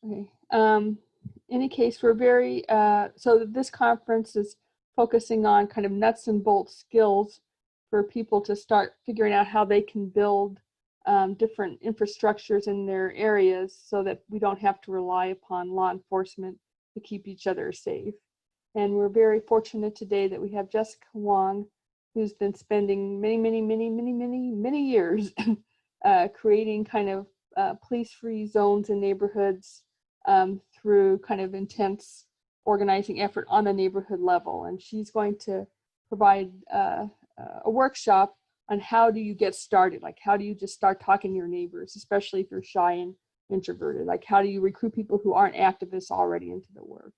Okay. In any case, we're very, so this conference is focusing on kind of nuts and bolts skills for people to start figuring out how they can build different infrastructures in their areas so that we don't have to rely upon law enforcement to keep each other safe. And we're very fortunate today that we have Jessica Wong, who's been spending many years creating kind of police-free zones in neighborhoods through kind of intense organizing effort on the neighborhood level. And she's going to provide a workshop on how do you get started? Like, how do you just start talking to your neighbors, especially if you're shy and introverted? Like, how do you recruit people who aren't activists already into the work?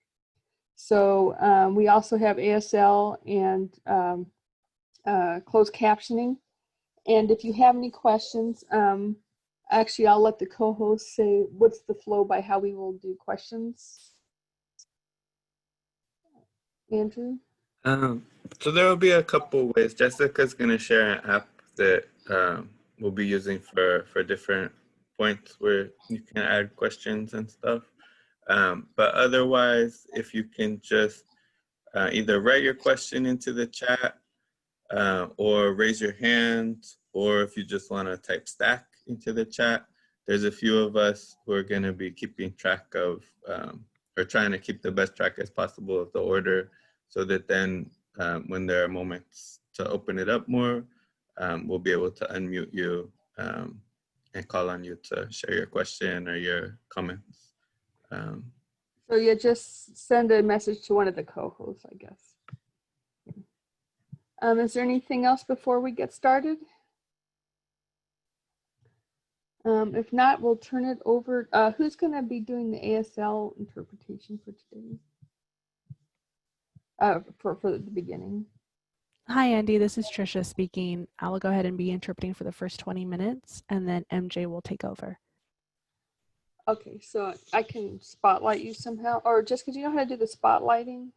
So we also have ASL and closed captioning. And if you have any questions, actually, I'll let the co-host say what's the flow by how we will do questions. Andrew? So there will be a couple ways. Jessica's going to share an app that we'll be using for different points where you can add questions and stuff. But otherwise, if you can just either write your question into the chat or raise your hand, or if you just want to type stack into the chat, there's a few of us who are going to be keeping track of or trying to keep the best track as possible of the order, so that then when there are moments to open it up more, we'll be able to unmute you and call on you to share your question or your comments. So yeah, just send a message to one of the co-hosts, I guess. Is there anything else before we get started? If not, we'll turn it over. Who's going to be doing the ASL interpretation for today? For the beginning. Hi, Andy. This is Trisha speaking. I will go ahead and be interpreting for the first 20 minutes, and then MJ will take over. Okay, so I can spotlight you somehow, or Jessica, do you know how to do the spotlighting?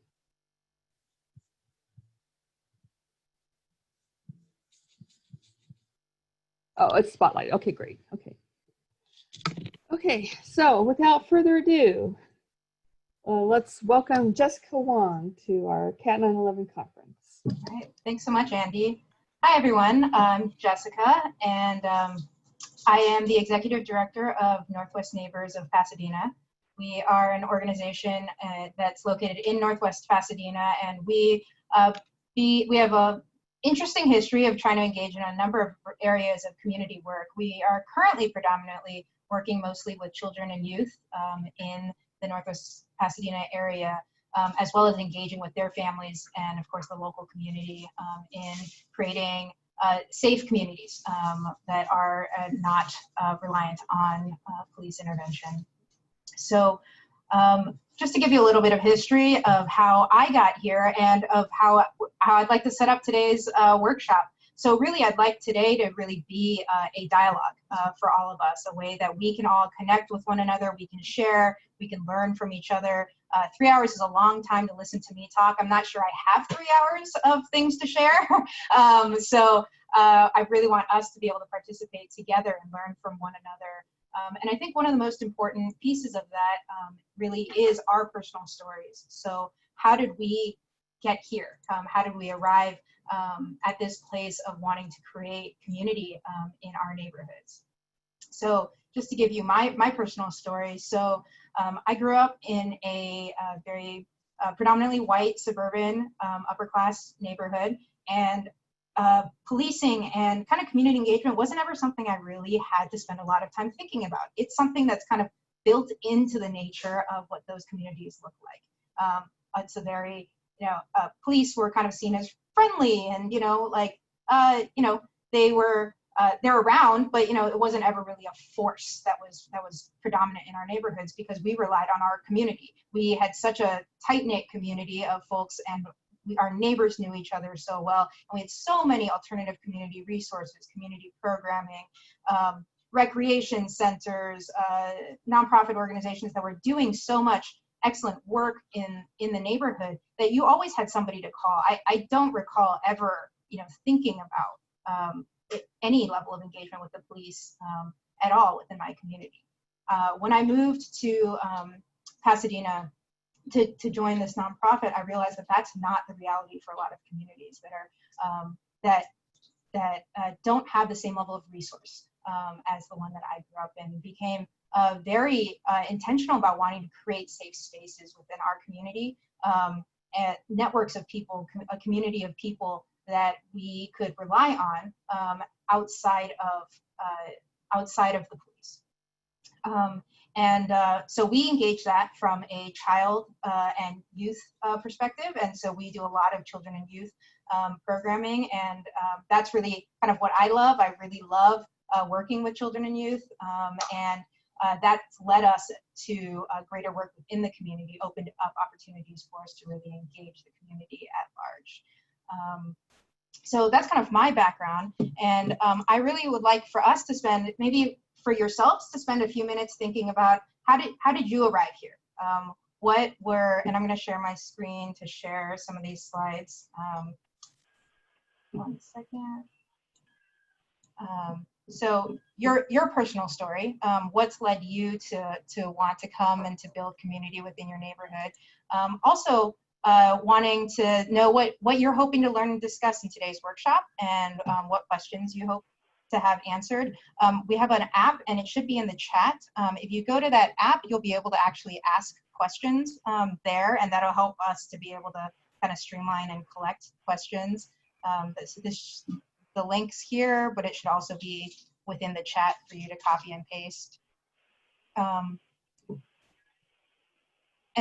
Oh, it's spotlight. Okay, great. Okay. Okay, so without further ado, let's welcome Jessica Wong to our CAT-911 conference. All right. Thanks so much, Andy. Hi, everyone. I'm Jessica, and I am the Executive Director of Northwest Neighbors of Pasadena. We are an organization that's located in Northwest Pasadena, and we have a interesting history of trying to engage in a number of areas of community work. We are currently predominantly working mostly with children and youth in the Northwest Pasadena area, as well as engaging with their families and, of course, the local community in creating safe communities that are not reliant on police intervention. So just to give you a little bit of history of how I got here and of how I'd like to set up today's workshop. So really, I'd like today to really be a dialogue for all of us, a way that we can all connect with one another, we can share, we can learn from each other. 3 hours is a long time to listen to me talk. I'm not sure I have 3 hours of things to share. So I really want us to be able to participate together and learn from one another. And I think one of the most important pieces of that really is our personal stories. So how did we get here? How did we arrive at this place of wanting to create community in our neighborhoods? So just to give you my personal story. So I grew up in a very predominantly white suburban upper class neighborhood, and policing and kind of community engagement wasn't ever something I really had to spend a lot of time thinking about. It's something that's kind of built into the nature of what those communities look like. It's a very, police were kind of seen as friendly and, they're around, but, it wasn't ever really a force that was predominant in our neighborhoods because we relied on our community. We had such a tight-knit community of folks, and our neighbors knew each other so well, and we had so many alternative community resources, community programming, recreation centers, nonprofit organizations that were doing so much excellent work in the neighborhood that you always had somebody to call. I don't recall ever, thinking about any level of engagement with the police at all within my community. when I moved to Pasadena to join this nonprofit, I realized that that's not the reality for a lot of communities that are that don't have the same level of resource as the one that I grew up in. Became very intentional about wanting to create safe spaces within our community, and networks of people, a community of people that we could rely on outside of the police. So we engage that from a child and youth perspective, and so we do a lot of children and youth programming, and that's really kind of what I love. I really love working with children and youth, and that's led us to greater work within the community, opened up opportunities for us to really engage the community at large. So that's kind of my background, and I really would like for us to spend, maybe for yourselves to spend a few minutes thinking about how did you arrive here? What were, and I'm going to share my screen to share some of these slides. One second. So your personal story, what's led you to want to come and to build community within your neighborhood? Also, wanting to know what you're hoping to learn and discuss in today's workshop, and what questions you hope to have answered. We have an app, and it should be in the chat. If you go to that app, you'll be able to actually ask questions there, and that'll help us to be able to kind of streamline and collect questions. The link's here, but it should also be within the chat for you to copy and paste. And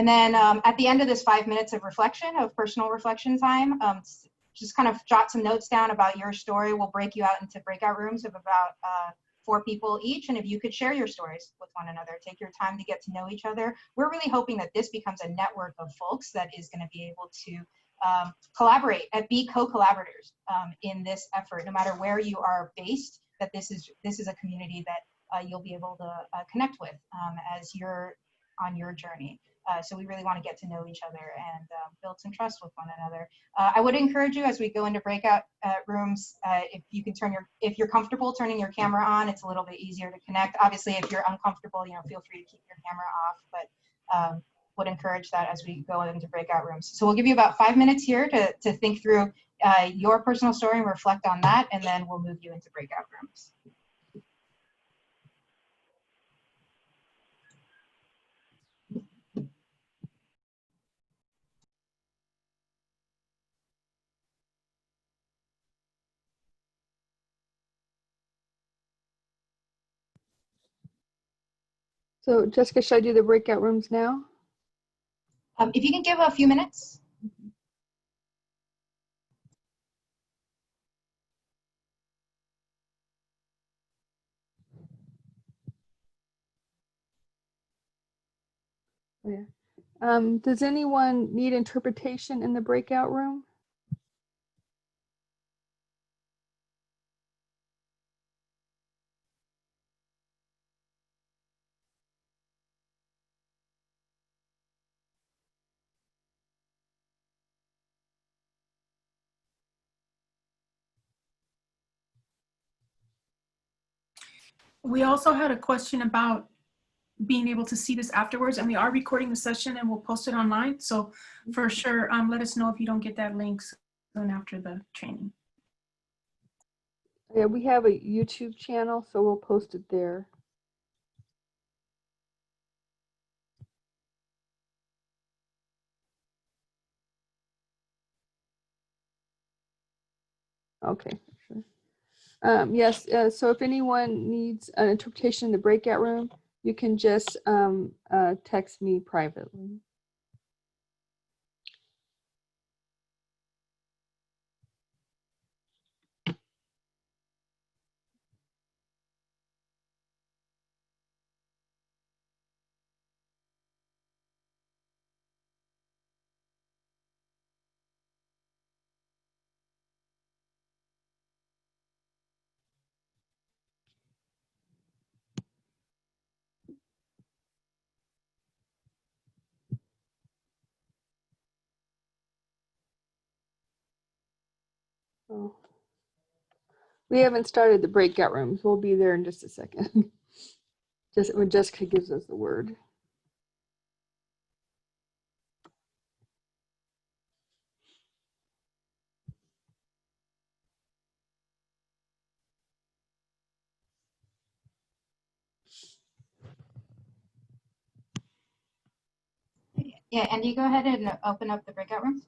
then at the end of this 5 minutes of reflection, of personal reflection time, just kind of jot some notes down about your story. We'll break you out into breakout rooms of about 4 people each. And if you could share your stories with one another, take your time to get to know each other. We're really hoping that this becomes a network of folks that is going to be able to collaborate and be co-collaborators in this effort, no matter where you are based, that this is a community that you'll be able to connect with as you're on your journey. So we really want to get to know each other and build some trust with one another. I would encourage you, as we go into breakout rooms, if you can if you're comfortable turning your camera on, it's a little bit easier to connect. Obviously, if you're uncomfortable, feel free to keep your camera off, but would encourage that as we go into breakout rooms. So we'll give you about 5 minutes here to think through your personal story and reflect on that, and then we'll move you into breakout rooms. So Jessica, should I do the breakout rooms now? If you can give a few minutes. Yeah. Does anyone need interpretation in the breakout room? We also had a question about being able to see this afterwards, and we are recording the session and we'll post it online. So for sure, let us know if you don't get that link soon after the training. Yeah, we have a YouTube channel, so we'll post it there. Okay, sure. Yes, so if anyone needs an interpretation in the breakout room, you can just text me privately. Oh. We haven't started the breakout rooms. We'll be there in just a second. Just when Jessica gives us the word. Yeah, Andy, go ahead and open up the breakout room.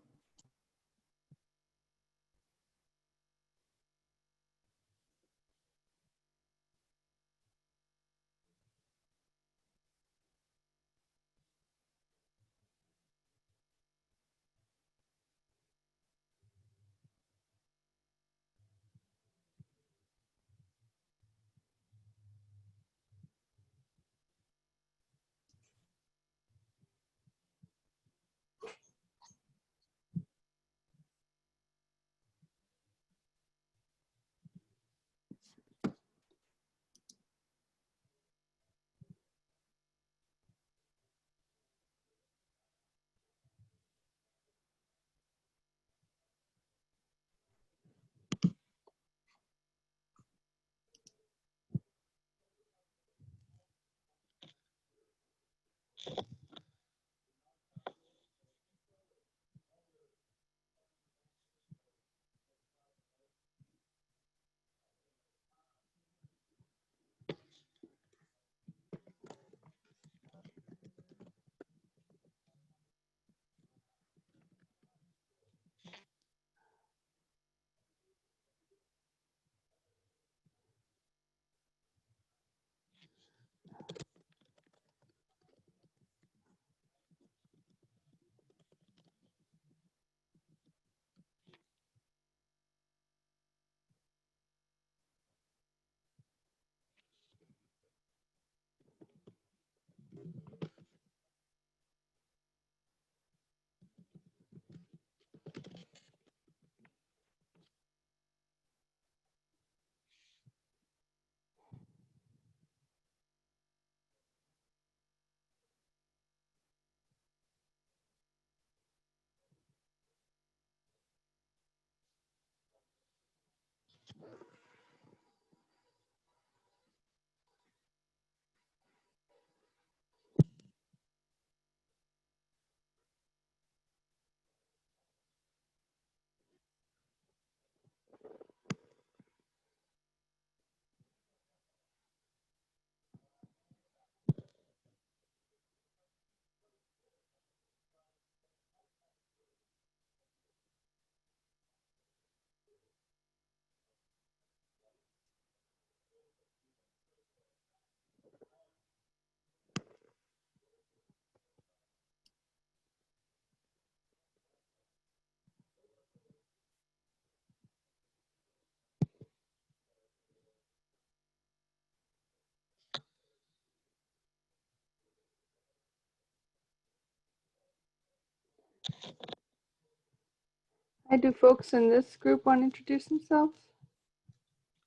Do folks in this group want to introduce themselves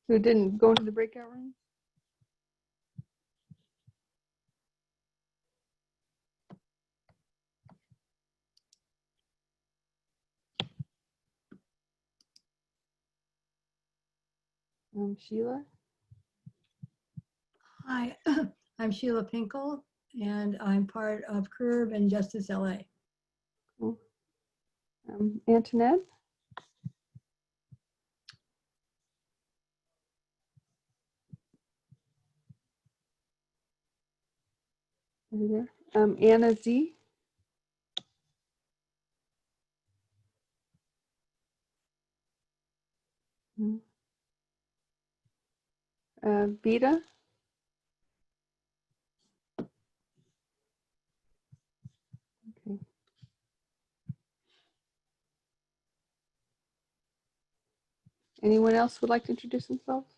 who didn't go into the breakout room? Sheila? Hi, I'm Sheila Pinkle, and I'm part of Curb and Justice LA. Cool. Antoinette? Are you there? Anna Z? Hmm. Vita? Okay. Anyone else would like to introduce themselves?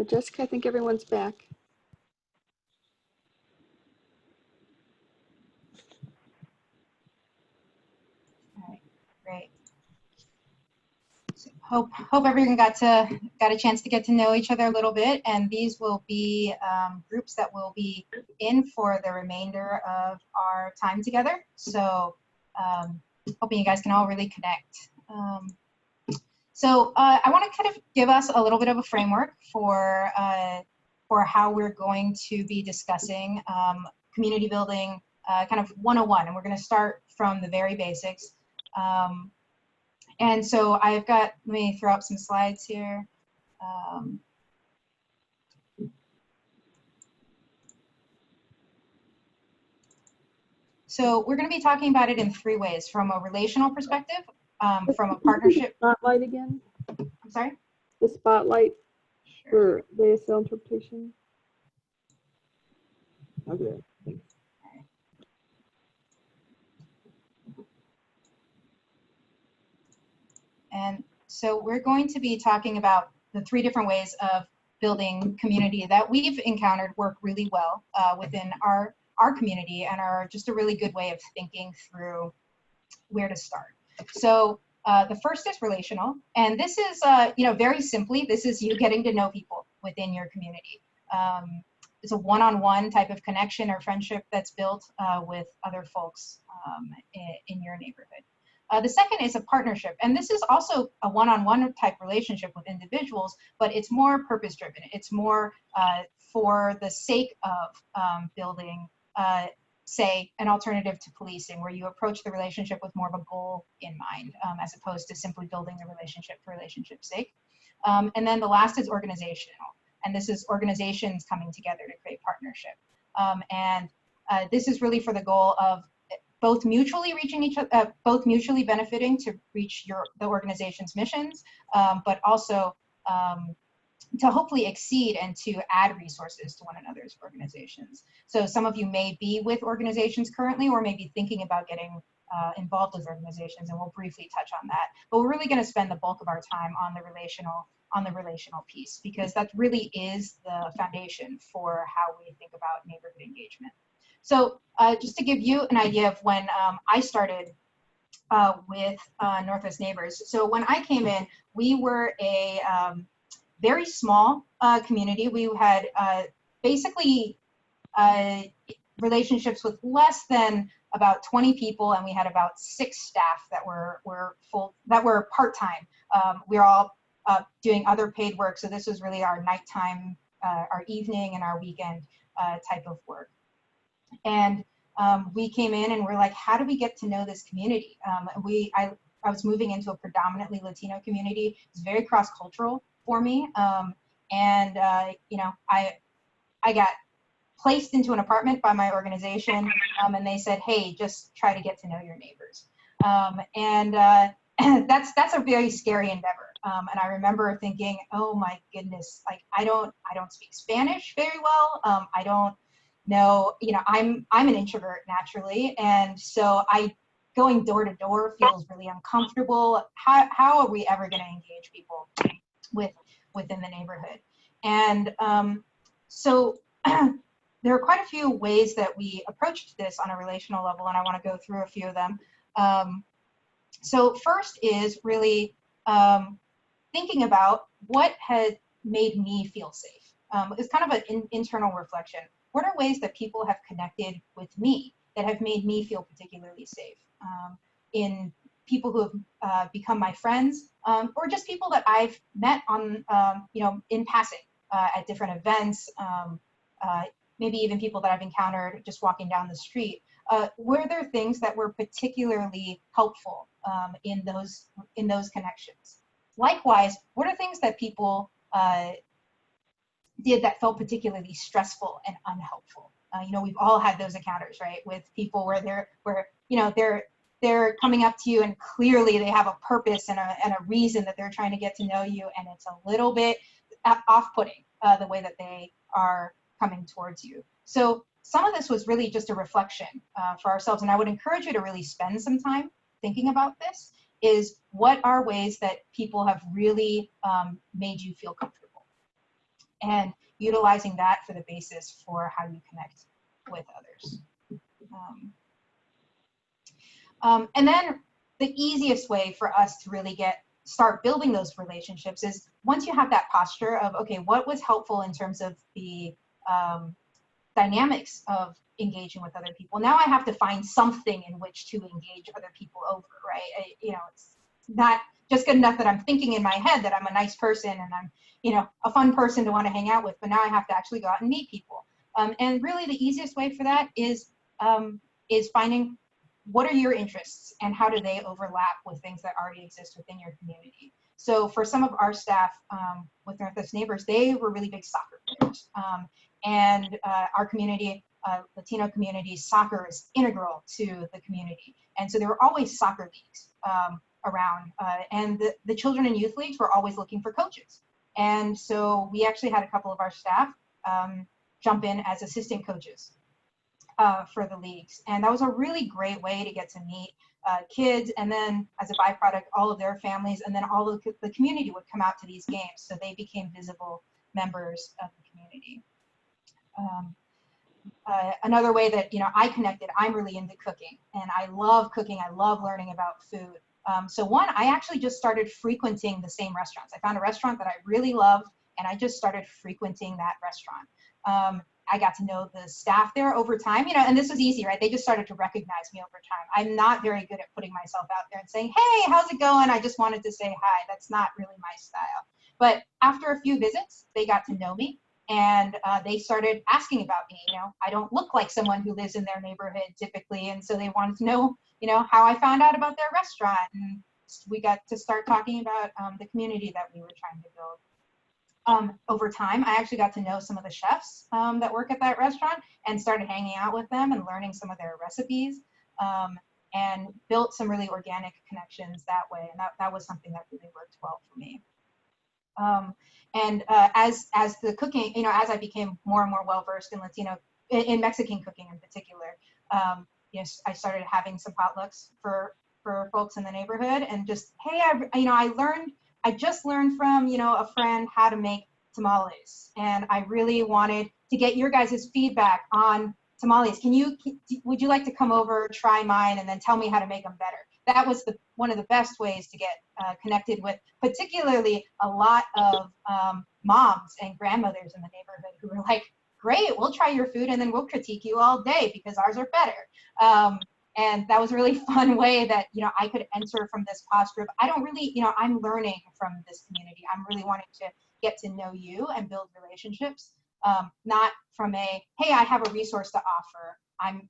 Jessica, I think everyone's back. All right, great. So hope everyone got a chance to get to know each other a little bit, and these will be groups that will be in for the remainder of our time together. So hoping you guys can all really connect. So I want to kind of give us a little bit of a framework for how we're going to be discussing community building kind of 101, and we're going to start from the very basics. And so I've got, let me throw up some slides here. So we're going to be talking about it in 3 ways: from a relational perspective, from a partnership. Spotlight again? I'm sorry? The spotlight Sure. for the ASL interpretation. Okay, thanks. And so we're going to be talking about the 3 different ways of building community that we've encountered work really well within our community, and are just a really good way of thinking through where to start. So the first is relational, and this is, very simply, this is you getting to know people within your community. It's a one-on-one type of connection or friendship that's built with other folks in your neighborhood. The second is a partnership, and this is also a one-on-one type relationship with individuals, but it's more purpose-driven. It's more for the sake of building, say, an alternative to policing, where you approach the relationship with more of a goal in mind, as opposed to simply building the relationship for relationship's sake. And then the last is organizational, and this is organizations coming together to create partnership. And this is really for the goal of both mutually reaching each other, both mutually benefiting to reach the organization's missions, but also to hopefully exceed and to add resources to one another's organizations. So some of you may be with organizations currently, or may be thinking about getting involved with organizations, and we'll briefly touch on that. But we're really going to spend the bulk of our time on the relational piece, because that really is the foundation for how we think about neighborhood engagement. So just to give you an idea of when I started with Northwest Neighbors. So when I came in, we were a very small community. We had basically relationships with less than about 20 people, and we had about 6 staff that were part-time. We were all doing other paid work, so this was really our nighttime, our evening, and our weekend type of work. And we came in and we're like, how do we get to know this community? I was moving into a predominantly Latino community. It's very cross-cultural for me. And I got placed into an apartment by my organization, and they said, hey, just try to get to know your neighbors. That's a very scary endeavor. And I remember thinking, oh my goodness, like I don't speak Spanish very well. I don't know, I'm an introvert naturally, and so going door to door feels really uncomfortable. How are we ever going to engage people within the neighborhood? And so there are quite a few ways that we approached this on a relational level, and I want to go through a few of them. So first is really thinking about what has made me feel safe. It's kind of an internal reflection. What are ways that people have connected with me that have made me feel particularly safe? In people who have become my friends, or just people that I've met on, in passing at different events, maybe even people that I've encountered just walking down the street. Were there things that were particularly helpful in those connections? Likewise, what are things that people did that felt particularly stressful and unhelpful? We've all had those encounters, right, with people where they're coming up to you and clearly they have a purpose and a reason that they're trying to get to know you, and it's a little bit off-putting the way that they are coming towards you. So some of this was really just a reflection for ourselves, and I would encourage you to really spend some time thinking about this, is what are ways that people have really made you feel comfortable? and utilizing that for the basis for how you connect with others. And then the easiest way for us to really start building those relationships is once you have that posture of, okay, what was helpful in terms of the dynamics of engaging with other people. Now I have to find something in which to engage other people over, right? It's not just good enough that I'm thinking in my head that I'm a nice person and I'm, a fun person to want to hang out with, but now I have to actually go out and meet people. And really the easiest way for that is finding what are your interests and how do they overlap with things that already exist within your community. So for some of our staff with Northwest Neighbors, they were really big soccer players. And our community, Latino community, soccer is integral to the community. And so there were always soccer leagues around. And the children and youth leagues were always looking for coaches. And so we actually had a couple of our staff jump in as assistant coaches for the leagues. And that was a really great way to get to meet kids. And then as a byproduct, all of their families, and then all of the community would come out to these games. So they became visible members of the community. Another way that I connected, I'm really into cooking, and I love cooking. I love learning about food. So one, I actually just started frequenting the same restaurants. I found a restaurant that I really loved, and I just started frequenting that restaurant. I got to know the staff there over time, and this was easy, right? They just started to recognize me over time. I'm not very good at putting myself out there and saying, hey, how's it going? I just wanted to say hi. That's not really my style. But after a few visits, they got to know me. And they started asking about me. I don't look like someone who lives in their neighborhood typically, and so they wanted to know, how I found out about their restaurant. And we got to start talking about the community that we were trying to build. Over time, I actually got to know some of the chefs that work at that restaurant and started hanging out with them and learning some of their recipes, and built some really organic connections that way. And that was something that really worked well for me. As the cooking, as I became more and more well-versed in in Mexican cooking in particular, I started having some potlucks for folks in the neighborhood, and just, hey, I just learned from, a friend how to make tamales, and I really wanted to get your guys' feedback on tamales. Would you like to come over, try mine, and then tell me how to make them better? That was one of the best ways to get connected with, particularly a lot of moms and grandmothers in the neighborhood who were like, great, we'll try your food and then we'll critique you all day because ours are better. And that was a really fun way that, I could enter from this posture of, I don't really, I'm learning from this community. I'm really wanting to get to know you and build relationships, not from hey, I have a resource to offer.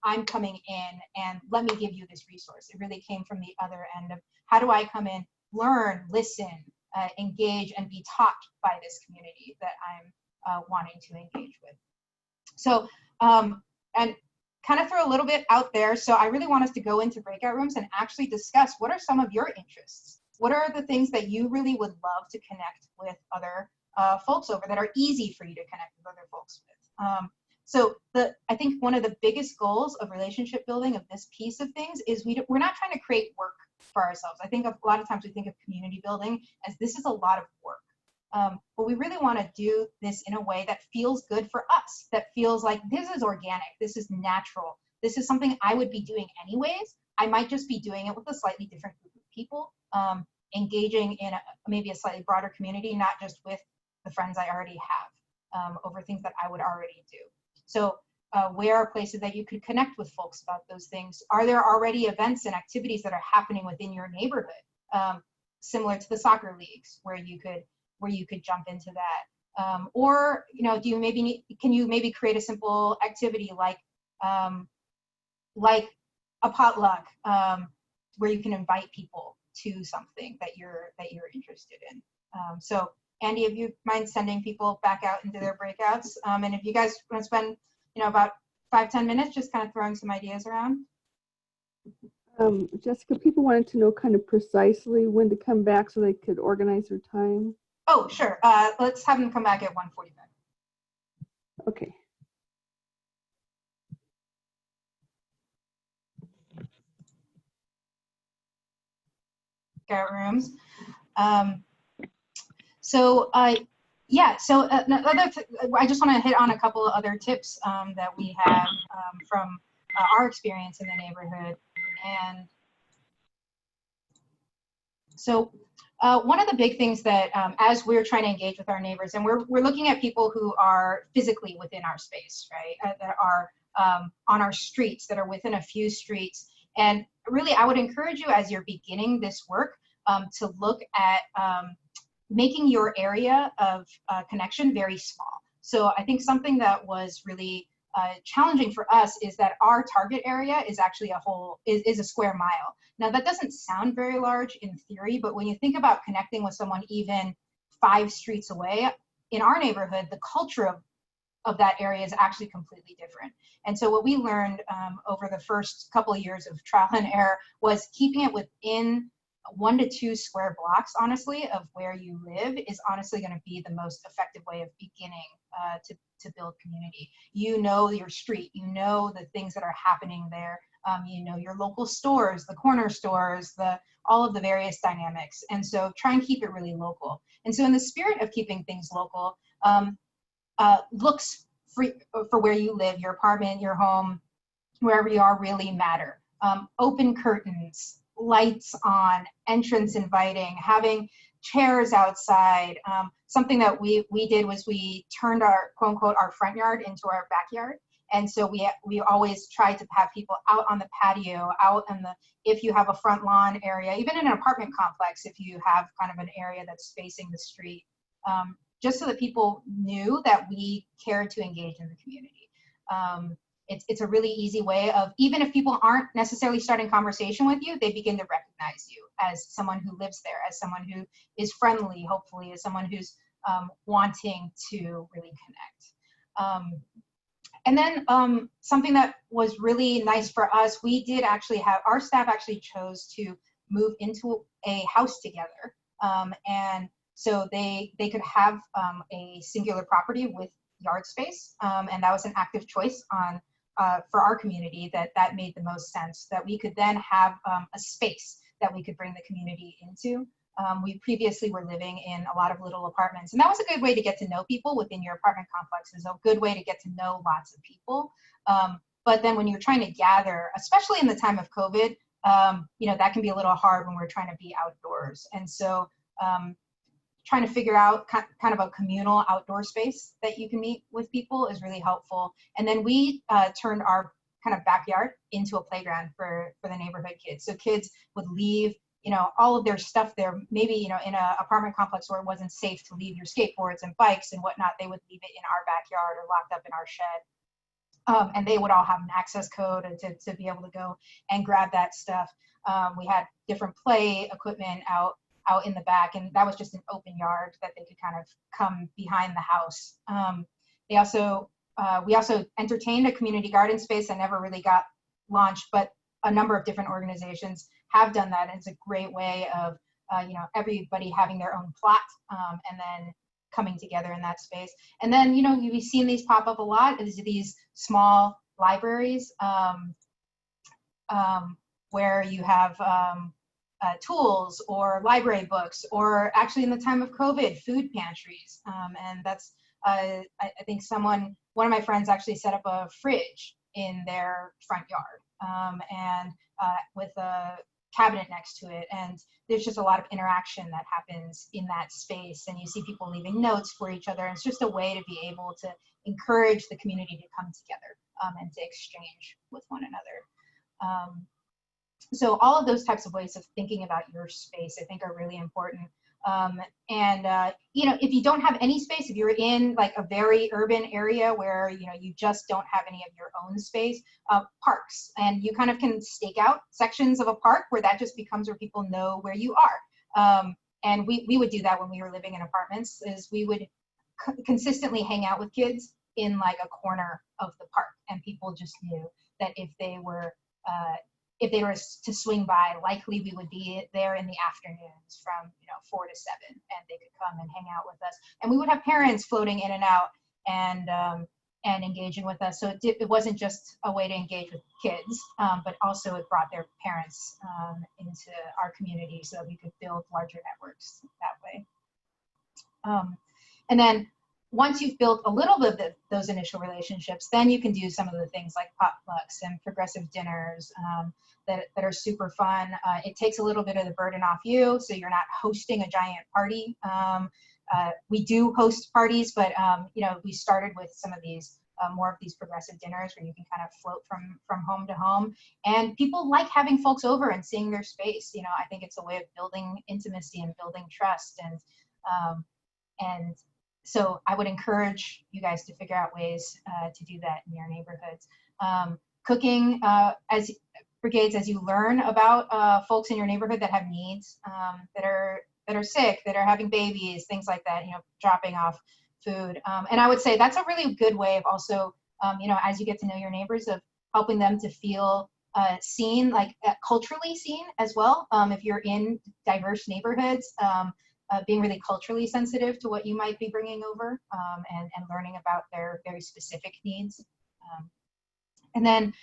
I'm coming in and let me give you this resource. It really came from the other end of, how do I come in, learn, listen, engage, and be taught by this community that I'm wanting to engage with. So, and kind of throw a little bit out there. So I really want us to go into breakout rooms and actually discuss what are some of your interests? What are the things that you really would love to connect with other folks over, that are easy for you to connect with other folks with? So I think one of the biggest goals of relationship building, of this piece of things, is we're not trying to create work for ourselves. I think a lot of times we think of community building as this is a lot of work. But we really want to do this in a way that feels good for us, that feels like this is organic, this is natural, this is something I would be doing anyways. I might just be doing it with a slightly different group of people, engaging in maybe a slightly broader community, not just with the friends I already have, over things that I would already do. So where are places that you could connect with folks about those things? Are there already events and activities that are happening within your neighborhood, similar to the soccer leagues, where you could jump into that? Or do you can you maybe create a simple activity like a potluck, where you can invite people to something that you're interested in? So Andy, if you mind sending people back out into their breakouts, and if you guys want to spend about 5-10 minutes just kind of throwing some ideas around. Jessica, people wanted to know kind of precisely when to come back so they could organize their time. Oh, sure. Let's have them come back at 1:45. Okay. Breakout rooms. So Yeah, so I just want to hit on a couple of other tips that we have from our experience in the neighborhood. And so one of the big things that as we're trying to engage with our neighbors, and we're looking at people who are physically within our space, right, that are on our streets, that are within a few streets. And really, I would encourage you as you're beginning this work to look at making your area of connection very small. So I think something that was really challenging for us is that our target area is actually is a square mile. Now that doesn't sound very large in theory, but when you think about connecting with someone even 5 streets away, in our neighborhood, the culture of that area is actually completely different. And so what we learned over the first couple of years of trial and error was keeping it within 1 to 2 square blocks, honestly, of where you live is honestly going to be the most effective way of beginning to build community. You know your street, you know the things that are happening there, you know your local stores, the corner stores, all of the various dynamics. And so try and keep it really local. And so in the spirit of keeping things local, looks for where you live, your apartment, your home, wherever you are really matter. Open curtains, lights on, entrance inviting, having chairs outside. Something that we did was we turned our quote unquote our front yard into our backyard. And so we always try to have people out on the patio, out in if you have a front lawn area, even in an apartment complex, if you have kind of an area that's facing the street, just so that people knew that we cared to engage in the community. It's a really easy way of, even if people aren't necessarily starting conversation with you, they begin to recognize you as someone who lives there, as someone who is friendly, hopefully, as someone who's wanting to really connect. And then something that was really nice for us, we did actually have, our staff actually chose to move into a house together. And so they could have a singular property with yard space. And that was an active choice for our community that made the most sense, that we could then have a space that we could bring the community into. We previously were living in a lot of little apartments, and that was a good way to get to know people within your apartment complex, is a good way to get to know lots of people. But then when you're trying to gather, especially in the time of COVID, you know, that can be a little hard when we're trying to be outdoors. And so trying to figure out kind of a communal outdoor space that you can meet with people is really helpful. And then we turned our kind of backyard into a playground for the neighborhood kids. So kids would leave, you know, all of their stuff there. Maybe, you know, in an apartment complex where it wasn't safe to leave your skateboards and bikes and whatnot, they would leave it in our backyard or locked up in our shed. And they would all have an access code to be able to go and grab that stuff. We had different play equipment out in the back, and that was just an open yard that they could kind of come behind the house. We also entertained a community garden space that never really got launched, but a number of different organizations have done that, and it's a great way of you know, everybody having their own plot and then coming together in that space. And then, you know, you've seen these pop up a lot, is these small libraries where you have tools or library books, or actually in the time of COVID, food pantries. And that's, I think one of my friends actually set up a fridge in their front yard and with a cabinet next to it. And there's just a lot of interaction that happens in that space. And you see people leaving notes for each other. And it's just a way to be able to encourage the community to come together and to exchange with one another. So all of those types of ways of thinking about your space, I think, are really important. You know, if you don't have any space, if you're in like a very urban area where, you know, you just don't have any of your own space, parks, and you kind of can stake out sections of a park where that just becomes where people know where you are. And we would do that when we were living in apartments, is we would consistently hang out with kids in like a corner of the park, and people just knew that if they were to swing by, likely we would be there in the afternoons from, you know, 4 to 7, and they could come and hang out with us. And we would have parents floating in and out and engaging with us. So it wasn't just a way to engage with kids, but also it brought their parents into our community so that we could build larger networks that way. And then once you've built a little bit of those initial relationships, then you can do some of the things like potlucks and progressive dinners that are super fun. It takes a little bit of the burden off you, so you're not hosting a giant party. We do host parties, but we started with some of these more of these progressive dinners where you can kind of float from home to home. And people like having folks over and seeing their space. I think it's a way of building intimacy and building trust. And so I would encourage you guys to figure out ways to do that in your neighborhoods. Cooking as brigades, as you learn about folks in your neighborhood that have needs, that are sick, that are having babies, things like that, dropping off food. And I would say that's a really good way of also, as you get to know your neighbors, of helping them to feel seen, like culturally seen as well. If you're in diverse neighborhoods, being really culturally sensitive to what you might be bringing over, and learning about their very specific needs. And then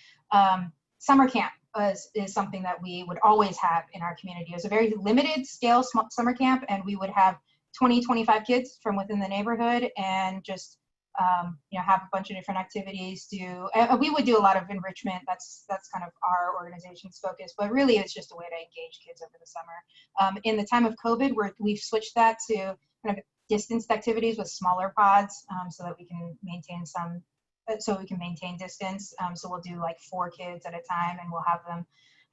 summer camp is something that we would always have in our community. It was a very limited scale summer camp, and we would have 20, 25 kids from within the neighborhood, and just have a bunch of different activities. We would do a lot of enrichment. That's kind of our organization's focus, but really it's just a way to engage kids over the summer. In the time of COVID, we've switched that to kind of distanced activities with smaller pods, so that we can maintain distance. So we'll do like 4 kids at a time, and we'll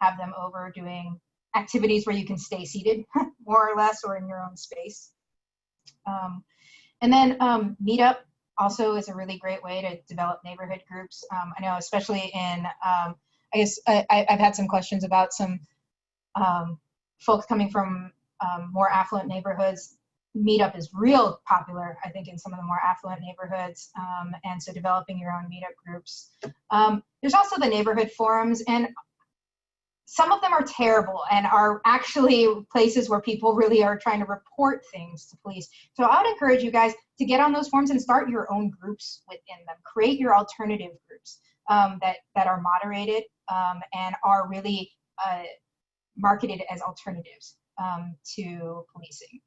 have them over doing activities where you can stay seated more or less, or in your own space. And then meetup also is a really great way to develop neighborhood groups. I know, especially in, I guess I've had some questions about some folks coming from more affluent neighborhoods. Meetup is real popular, I think, in some of the more affluent neighborhoods. And so developing your own meetup groups. There's also the neighborhood forums, and some of them are terrible and are actually places where people really are trying to report things to police. So I would encourage you guys to get on those forums and start your own groups within them. Create your alternative groups that are moderated and are really marketed as alternatives to policing.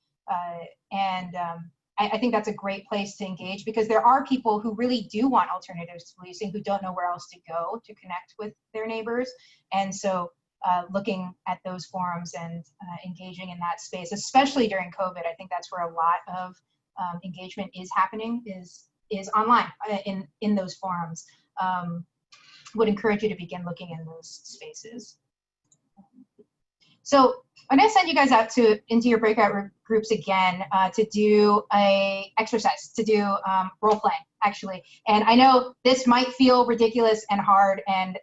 I think that's a great place to engage, because there are people who really do want alternatives to policing who don't know where else to go to connect with their neighbors. And so looking at those forums and engaging in that space, especially during COVID, I think that's where a lot of engagement is happening, is online in those forums. Would encourage you to begin looking in those spaces. So I'm going to send you guys out into your breakout groups again to do a exercise, to do role play, actually. And I know this might feel ridiculous and hard, and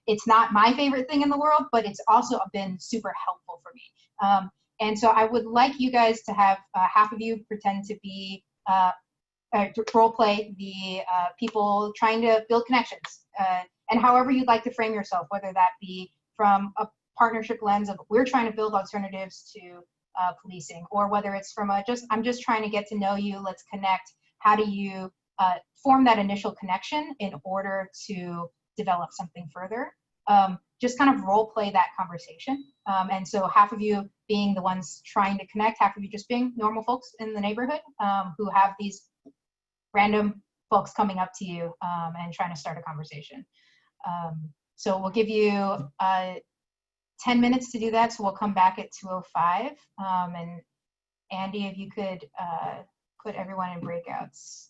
it's not my favorite thing in the world, but it's also been super helpful for me. And so I would like you guys to have half of you pretend to be role play the people trying to build connections, and however you'd like to frame yourself, whether that be from a partnership lens of we're trying to build alternatives to policing, or whether it's from I'm just trying to get to know you, let's connect. How do you form that initial connection in order to develop something further? Just kind of role play that conversation. And so half of you being the ones trying to connect, half of you just being normal folks in the neighborhood who have these random folks coming up to you and trying to start a conversation. So we'll give you 10 minutes to do that. So we'll come back at 2:05. And Andy, if you could put everyone in breakouts.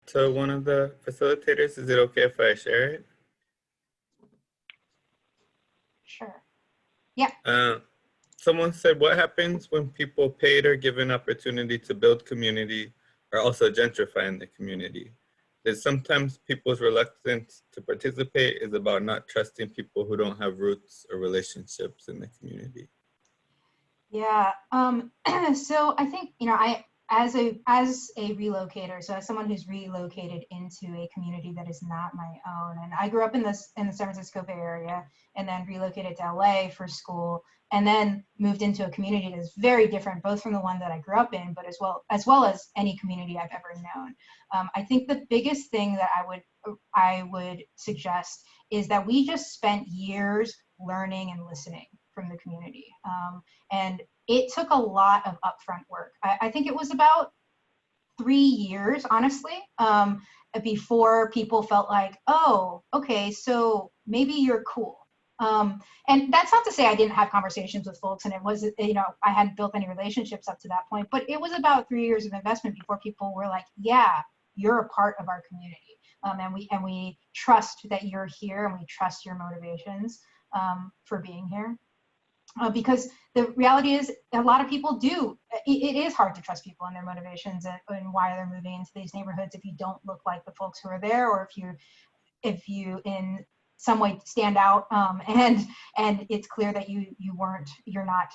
to one of the facilitators. Is it okay if I share it? Sure. Yeah. Someone said, what happens when people paid or given opportunity to build community are also gentrifying the community? That sometimes people's reluctance to participate is about not trusting people who don't have roots or relationships in the community. Yeah. So I think, as a relocator, so as someone who's relocated into a community that is not my own, and I grew up in the San Francisco Bay Area, and then relocated to LA for school, and then moved into a community that is very different, both from the one that I grew up in, but as well as any community I've ever known. I think the biggest thing that I would suggest is that we just spent years learning and listening from the community. And it took a lot of upfront work. I think it was about 3 years, honestly, before people felt like, oh, okay, so maybe you're cool. And that's not to say I didn't have conversations with folks and it wasn't, I hadn't built any relationships up to that point, but it was about 3 years of investment before people were like, yeah, you're a part of our community. And we trust that you're here, and we trust your motivations for being here. Because the reality is a lot of people it is hard to trust people and their motivations and why they're moving into these neighborhoods if you don't look like the folks who are there, or if you in some way stand out, and it's clear that you're not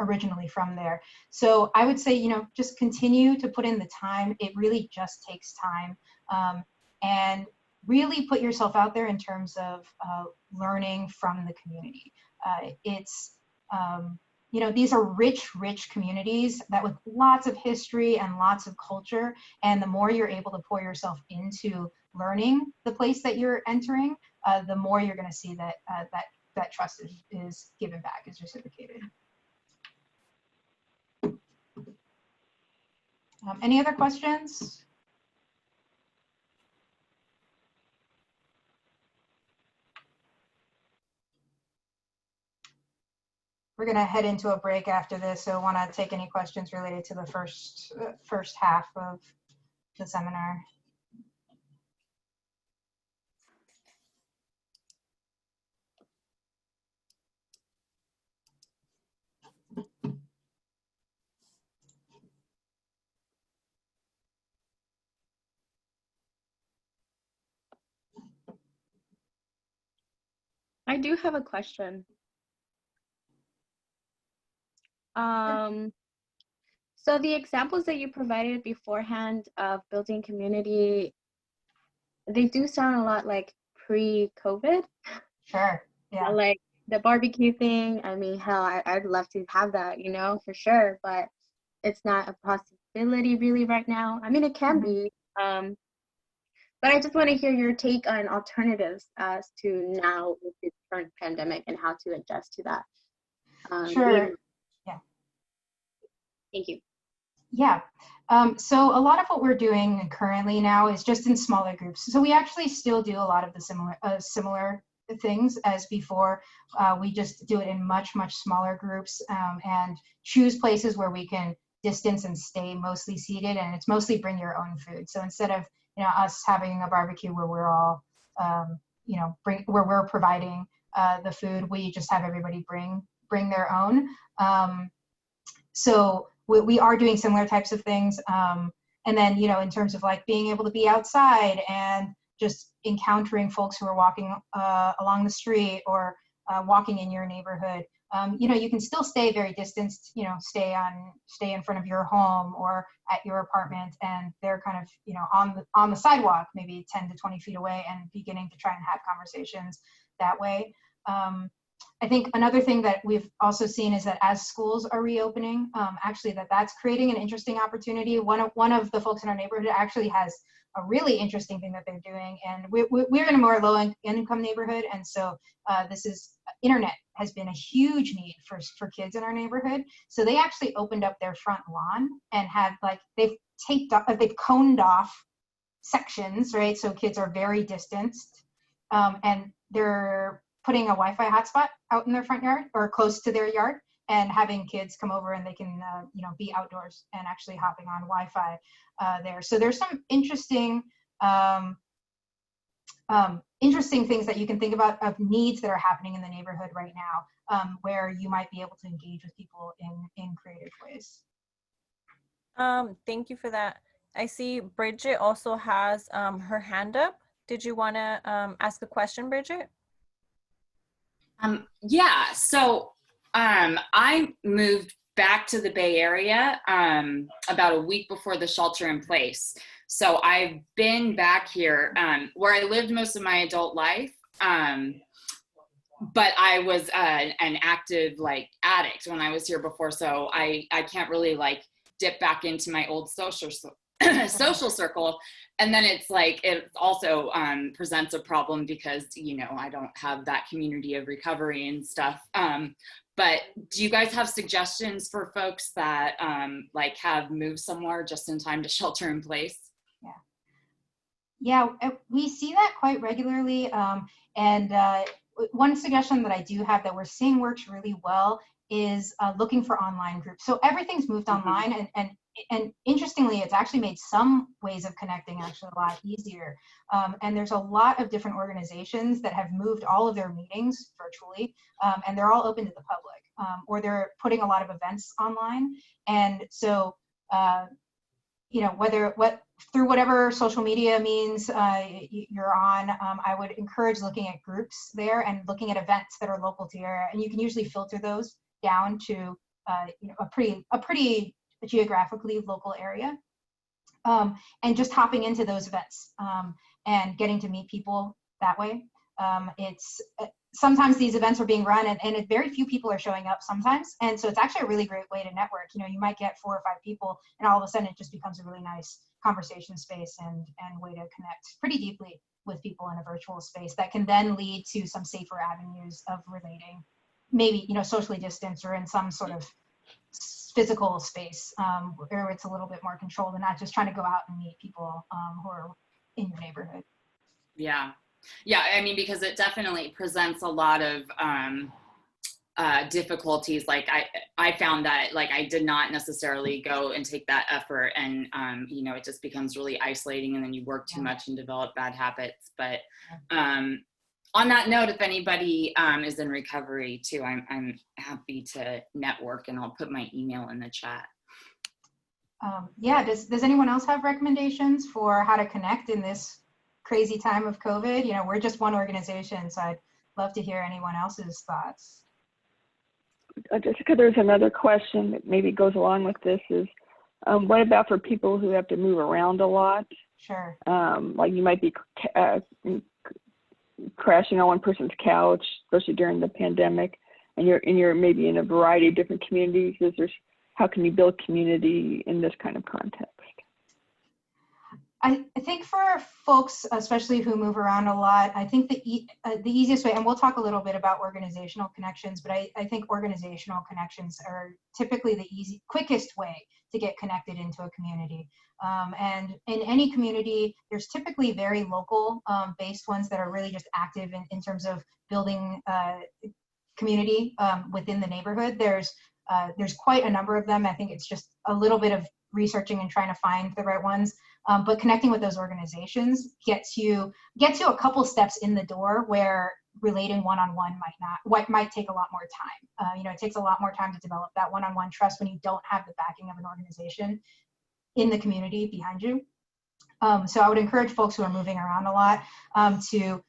originally from there. So I would say, just continue to put in the time. It really just takes time, and really put yourself out there in terms of learning from the community. These are rich communities that with lots of history and lots of culture. And the more you're able to pour yourself into learning the place that you're entering, the more you're going to see that trust is given back, is reciprocated. Any other questions? We're going to head into a break after this, so I want to take any questions related to the first half of the seminar. I do have a question. So the examples that you provided beforehand of building community, they do sound a lot like pre-COVID. Sure, yeah. Like the barbecue thing, I mean, hell, I'd love to have that, for sure, but it's not a possibility really right now. I mean, it can be, but I just want to hear your take on alternatives as to now with the current pandemic and how to adjust to that. Sure, yeah. Thank you. Yeah, so a lot of what we're doing currently now is just in smaller groups. So we actually still do a lot of the similar things as before. We just do it in much smaller groups, and choose places where we can distance and stay mostly seated, and it's mostly bring your own food. So instead of us having a barbecue where we're all where we're providing the food, we just have everybody bring their own. So we are doing similar types of things. And then, in terms of like being able to be outside and just encountering folks who are walking along the street or walking in your neighborhood, you can still stay very distanced, stay in front of your home or at your apartment, and they're kind of, on the sidewalk, maybe 10 to 20 feet away, and beginning to try and have conversations that way. I think another thing that we've also seen is that as schools are reopening, actually that's creating an interesting opportunity. One of the folks in our neighborhood actually has a really interesting thing that they're doing, and we're in a more low-income neighborhood, and so internet has been a huge need for kids in our neighborhood. So they actually opened up their front lawn and have they've coned off sections, right? So kids are very distanced, and they're putting a Wi-Fi hotspot out in their front yard or close to their yard. and having kids come over and they can, you know, be outdoors and actually hopping on Wi-Fi there. So there's some interesting things that you can think about of needs that are happening in the neighborhood right now, where you might be able to engage with people in creative ways. Thank you for that. I see Bridget also has her hand up. Did you want to ask a question, Bridget? Yeah, so I moved back to the Bay Area about a week before the shelter in place. So I've been back here where I lived most of my adult life. But I was an active like addict when I was here before. So I can't really like dip back into my old social circle. And then it's like, it also presents a problem because, you know, I don't have that community of recovery and stuff. But do you guys have suggestions for folks that like have moved somewhere just in time to shelter in place? Yeah, we see that quite regularly. One suggestion that I do have that we're seeing works really well is looking for online groups. So everything's moved online, and interestingly, it's actually made some ways of connecting actually a lot easier. And there's a lot of different organizations that have moved all of their meetings virtually, and they're all open to the public, or they're putting a lot of events online. And so, you know, through whatever social media means you're on, I would encourage looking at groups there and looking at events that are local to your area. And you can usually filter those down to you know, a pretty geographically local area, and just hopping into those events and getting to meet people that way. Sometimes these events are being run and very few people are showing up sometimes. And so it's actually a really great way to network. You know, you might get 4 or 5 people and all of a sudden it just becomes a really nice conversation space and way to connect pretty deeply with people in a virtual space that can then lead to some safer avenues of relating, maybe, you know, socially distanced or in some sort of physical space where it's a little bit more controlled and not just trying to go out and meet people who are in your neighborhood. Yeah. Yeah, I mean, because it definitely presents a lot of difficulties. Like I found that like I did not necessarily go and take that effort, and you know, it just becomes really isolating, and then you work too much and develop bad habits. But on that note, if anybody is in recovery too, I'm happy to network, and I'll put my email in the chat. Yeah, does anyone else have recommendations for how to connect in this crazy time of COVID? You know, we're just one organization, so I'd love to hear anyone else's thoughts. Jessica, there's another question that maybe goes along with this is, what about for people who have to move around a lot? Sure. Like you might be crashing on one person's couch, especially during the pandemic, and you're maybe in a variety of different communities. How can you build community in this kind of context? I think for folks, especially who move around a lot, I think the easiest way, and we'll talk a little bit about organizational connections, but I think organizational connections are typically the quickest way to get connected into a community. And in any community, there's typically very local based ones that are really just active in terms of building community within the neighborhood. There's quite a number of them. I think it's just a little bit of researching and trying to find the right ones. But connecting with those organizations gets you a couple steps in the door where relating one-on-one might take a lot more time. You know, it takes a lot more time to develop that one-on-one trust when you don't have the backing of an organization in the community behind you. So I would encourage folks who are moving around a lot to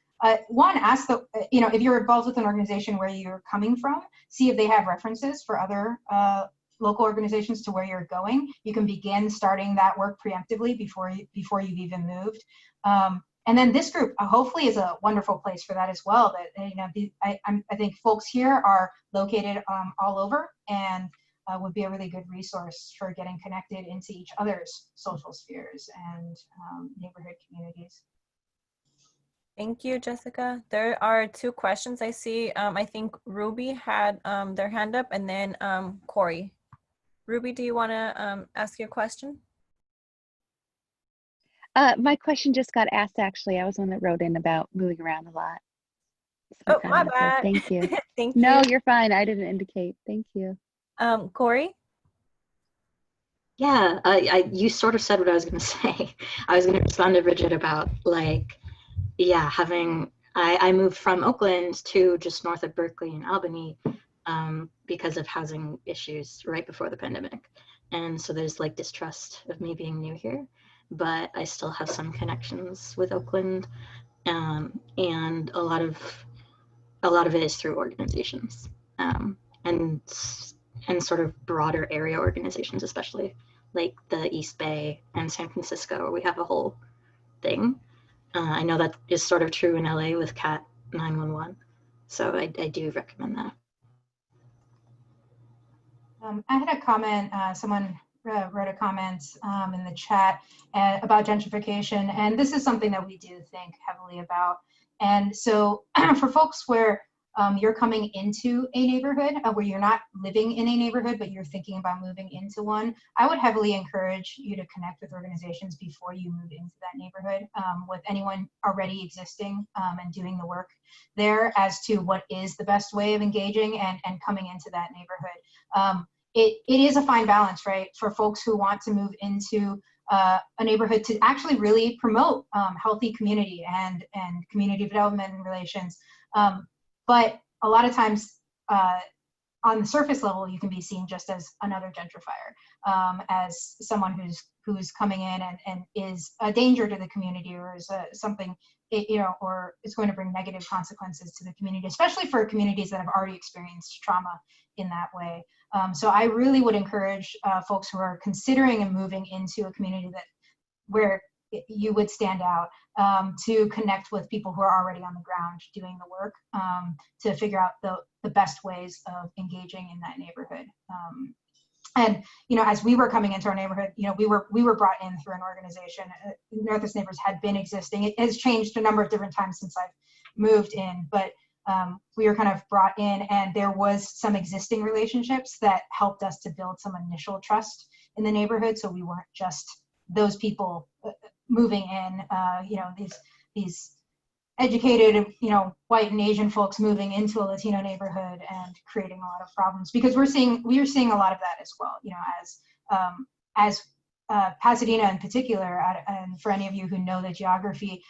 one, ask you know, if you're involved with an organization where you're coming from, see if they have references for other local organizations to where you're going. You can begin starting that work preemptively before you've even moved. And then this group hopefully is a wonderful place for that as well. That, you know, I think folks here are located all over and would be a really good resource for getting connected into each other's social spheres and neighborhood communities. Thank you, Jessica. There are 2 questions I see. I think Ruby had their hand up, and then Corey. Ruby, do you want to ask your question? My question just got asked, actually. I was the one that wrote in about moving around a lot. So Oh, my bad. Thank you. Thank you. No, you're fine. I didn't indicate. Thank you. Corey? Yeah, you sort of said what I was going to say. I was going to respond to Bridget about like, yeah, I moved from Oakland to just north of Berkeley and Albany because of housing issues right before the pandemic. And so there's like distrust of me being new here, but I still have some connections with Oakland. And a lot of it is through organizations and sort of broader area organizations, especially like the East Bay and San Francisco. We have a whole thing. I know that is sort of true in LA with CAT-911. So I do recommend that. I had a comment, someone wrote a comment in the chat about gentrification, and this is something that we do think heavily about. And so for folks where you're coming into a neighborhood where you're not living in a neighborhood, but you're thinking about moving into one, I would heavily encourage you to connect with organizations before you move into that neighborhood, with anyone already existing and doing the work there as to what is the best way of engaging and coming into that neighborhood. It is a fine balance, right, for folks who want to move into a neighborhood to actually really promote healthy community and community development and relations. But a lot of times on the surface level, you can be seen just as another gentrifier, as someone who's coming in and is a danger to the community, or is something, or is going to bring negative consequences to the community, especially for communities that have already experienced trauma in that way. So I really would encourage folks who are considering and moving into a community where you would stand out, to connect with people who are already on the ground doing the work, to figure out the best ways of engaging in that neighborhood. And as we were coming into our neighborhood, we were brought in through an organization. Northwest Neighbors had been existing. It has changed a number of different times since I've moved in, but we were kind of brought in, and there was some existing relationships that helped us to build some initial trust in the neighborhood. So we weren't just those people moving in, these educated, white and Asian folks moving into a Latino neighborhood and creating a lot of problems, because we are seeing a lot of that as well, as Pasadena in particular, and for any of you who know the geography,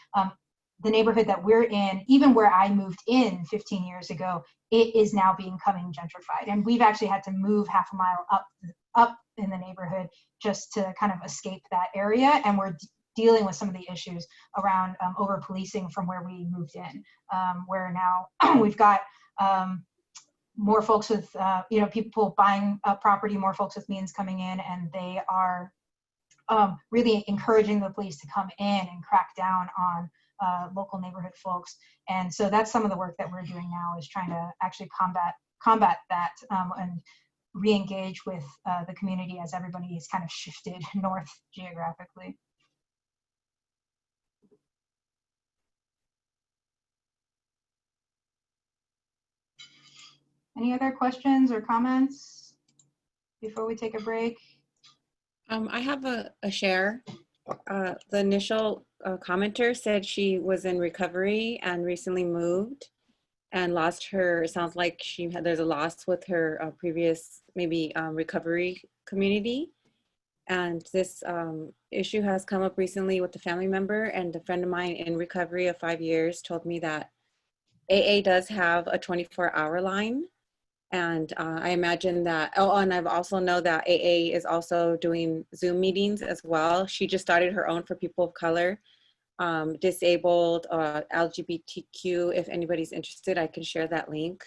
the neighborhood that we're in, even where I moved in 15 years ago, it is now becoming gentrified. And we've actually had to move half a mile up in the neighborhood just to kind of escape that area. And we're dealing with some of the issues around over-policing from where we moved in, where now we've got more folks with, people buying a property, more folks with means coming in, and they are really encouraging the police to come in and crack down on local neighborhood folks. And so that's some of the work that we're doing now, is trying to actually combat that and re-engage with the community as everybody is kind of shifted north geographically. Any other questions or comments before we take a break? I have a share. The initial commenter said she was in recovery and recently moved and lost her, it sounds like there's a loss with her previous maybe recovery community. And this issue has come up recently with a family member, and a friend of mine in recovery of 5 years told me that AA does have a 24-hour line. And I imagine that, and I've also know that AA is also doing Zoom meetings as well. She just started her own for people of color, disabled, LGBTQ. If anybody's interested, I can share that link.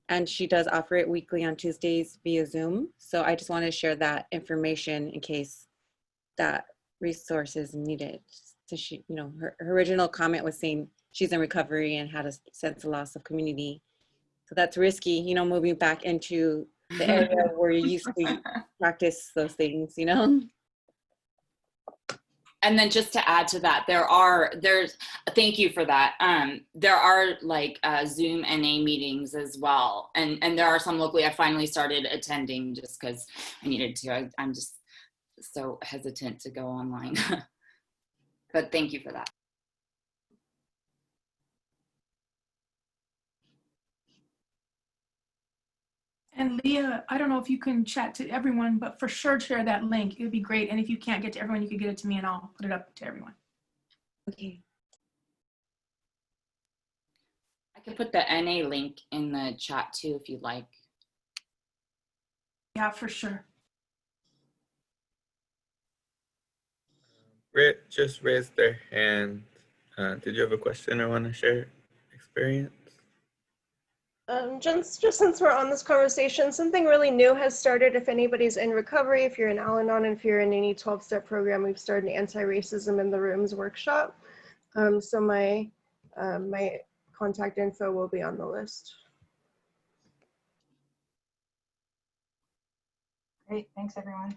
And she does offer it weekly on Tuesdays via Zoom. So I just want to share that information in case that resource is needed. So she, her original comment was saying she's in recovery and had a sense of loss of community. So that's risky, moving back into the area where you used to practice those things, And then just to add to that, thank you for that. There are like Zoom NA meetings as well. And there are some locally. I finally started attending just because I needed to. I'm just so hesitant to go online. But thank you for that. And Leah, I don't know if you can chat to everyone, but for sure share that link. It would be great. And if you can't get to everyone, you could get it to me and I'll put it up to everyone. Okay. I could put the NA link in the chat too if you'd like. Yeah, for sure. Just raised their hand. Did you have a question or want to share experience? Just since we're on this conversation, something really new has started. If anybody's in recovery, if you're in Al-Anon, if you're in any 12-step program, we've started an anti-racism in the rooms workshop. So my contact info will be on the list. Great, thanks everyone.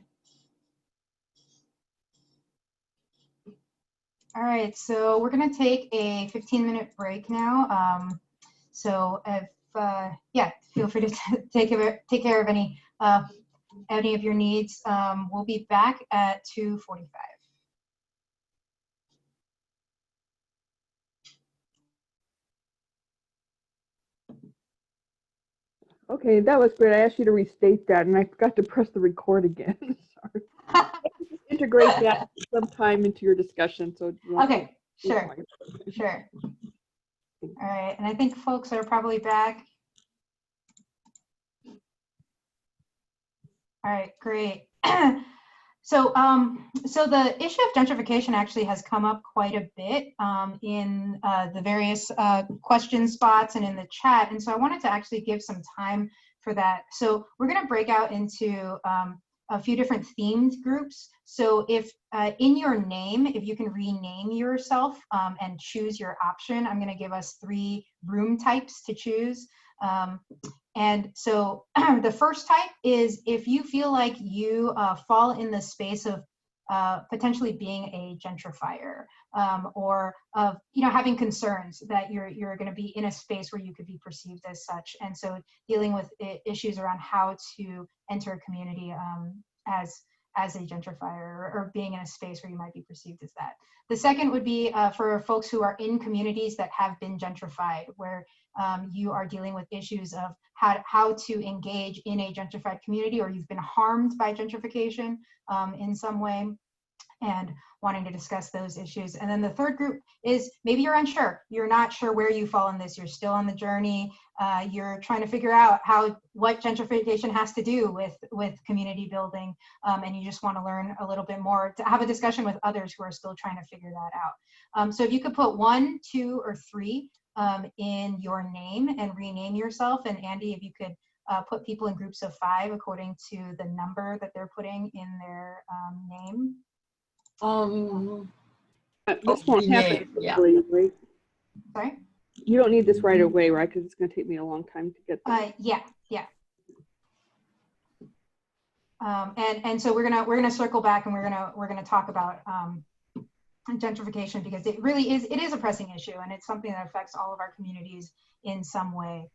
All right, so we're gonna take a 15-minute break now. So if, yeah, feel free to take care of any of your needs. We'll be back at 2:45. Okay, that was great. I asked you to restate that, and I forgot to press the record again. Sorry. Integrate that sometime into your discussion. So Okay, sure, sure. All right, and I think folks are probably back. All right, great. So the issue of gentrification actually has come up quite a bit in the various question spots and in the chat. And so I wanted to actually give some time for that. So we're going to break out into a few different themed groups. So if in your name, if you can rename yourself and choose your option, I'm going to give us 3 room types to choose. And so the first type is if you feel like you fall in the space of potentially being a gentrifier or of having concerns that you're going to be in a space where you could be perceived as such, and so dealing with issues around how to enter a community as a gentrifier or being in a space where you might be perceived as that. The second would be for folks who are in communities that have been gentrified, where you are dealing with issues of how to engage in a gentrified community, or you've been harmed by gentrification in some way, and wanting to discuss those issues. And then the third group is maybe you're unsure. You're not sure where you fall in this. You're still on the journey. You're trying to figure out what gentrification has to do with community building, and you just want to learn a little bit more, to have a discussion with others who are still trying to figure that out. So if you could put 1, 2, or 3 in your name and rename yourself, and Andy, if you could put people in groups of 5 according to the number that they're putting in their name. This won't happen quickly, right? Sorry? You don't need this right away, right? Because it's going to take me a long time to get there. Yeah. And so we're gonna circle back, and we're gonna talk about gentrification, because it really is a pressing issue, and it's something that affects all of our communities in some way.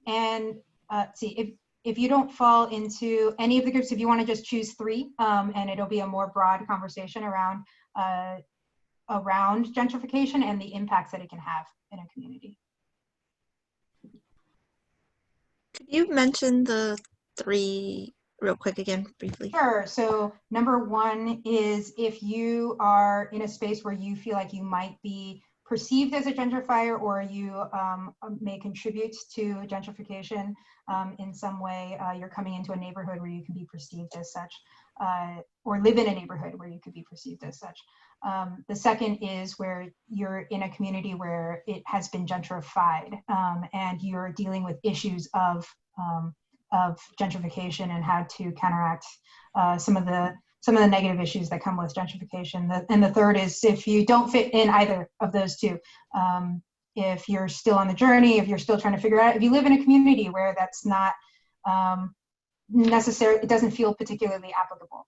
And see, if you don't fall into any of the groups, if you want to just choose 3, and it'll be a more broad conversation around gentrification and the impacts that it can have in a community. Could you mention the 3 real quick again, briefly? Sure. So number 1 is if you are in a space where you feel like you might be perceived as a gentrifier, or you may contribute to gentrification in some way. You're coming into a neighborhood where you can be perceived as such, or live in a neighborhood where you could be perceived as such. The second is where you're in a community where it has been gentrified, and you're dealing with issues of gentrification and how to counteract some of the negative issues that come with gentrification. And the third is if you don't fit in either of those 2, if you're still on the journey, if you're still trying to figure out, if you live in a community where that's not necessary, it doesn't feel particularly applicable.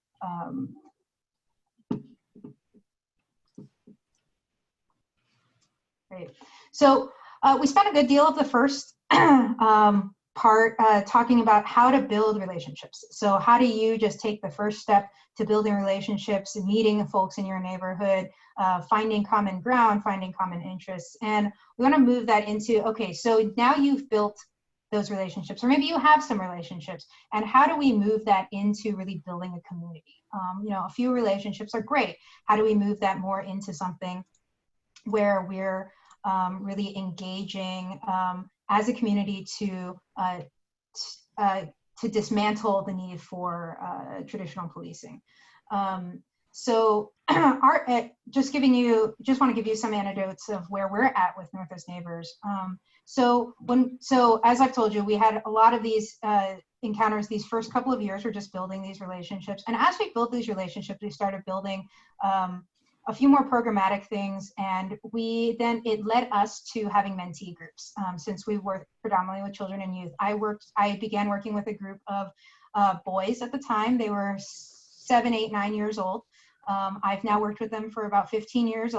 Great. So we spent a good deal of the first part talking about how to build relationships. So how do you just take the first step to building relationships, meeting folks in your neighborhood, finding common ground, finding common interests. And we want to move that into, okay, so now you've built those relationships, or maybe you have some relationships, and how do we move that into really building a community? You know, a few relationships are great. How do we move that more into something where we're really engaging as a community to dismantle the need for traditional policing? So just want to give you some anecdotes of where we're at with Northwest Neighbors. So as I've told you, we had a lot of these encounters these first couple of years. We're just building these relationships. And as we built these relationships, we started building a few more programmatic things, and it led us to having mentee groups. Since we work predominantly with children and youth, I began working with a group of boys at the time. They were 7, 8, 9 years old. I've now worked with them for about 15 years,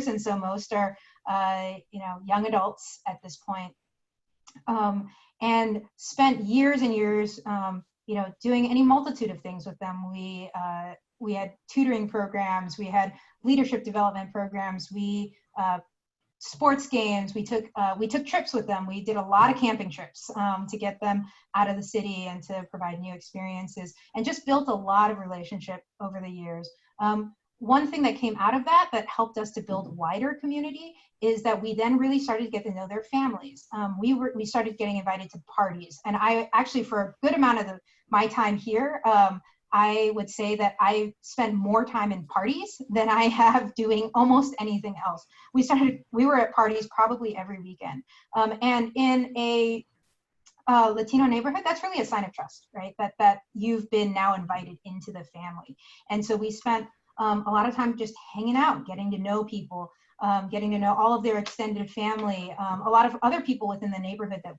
and so most are young adults at this point, and spent years and years doing any multitude of things with them. We had tutoring programs, we had leadership development programs, sports games, we took trips with them. We did a lot of camping trips to get them out of the city and to provide new experiences, and just built a lot of relationship over the years. One thing that came out of that helped us to build wider community is that we then really started to get to know their families. We started getting invited to parties, and I actually, for a good amount of my time here, I would say that I spent more time in parties than I have doing almost anything else. We were at parties probably every weekend. And in a Latino neighborhood, that's really a sign of trust, right? That you've been now invited into the family. And so we spent a lot of time just hanging out, getting to know people, getting to know all of their extended family, a lot of other people within the neighborhood that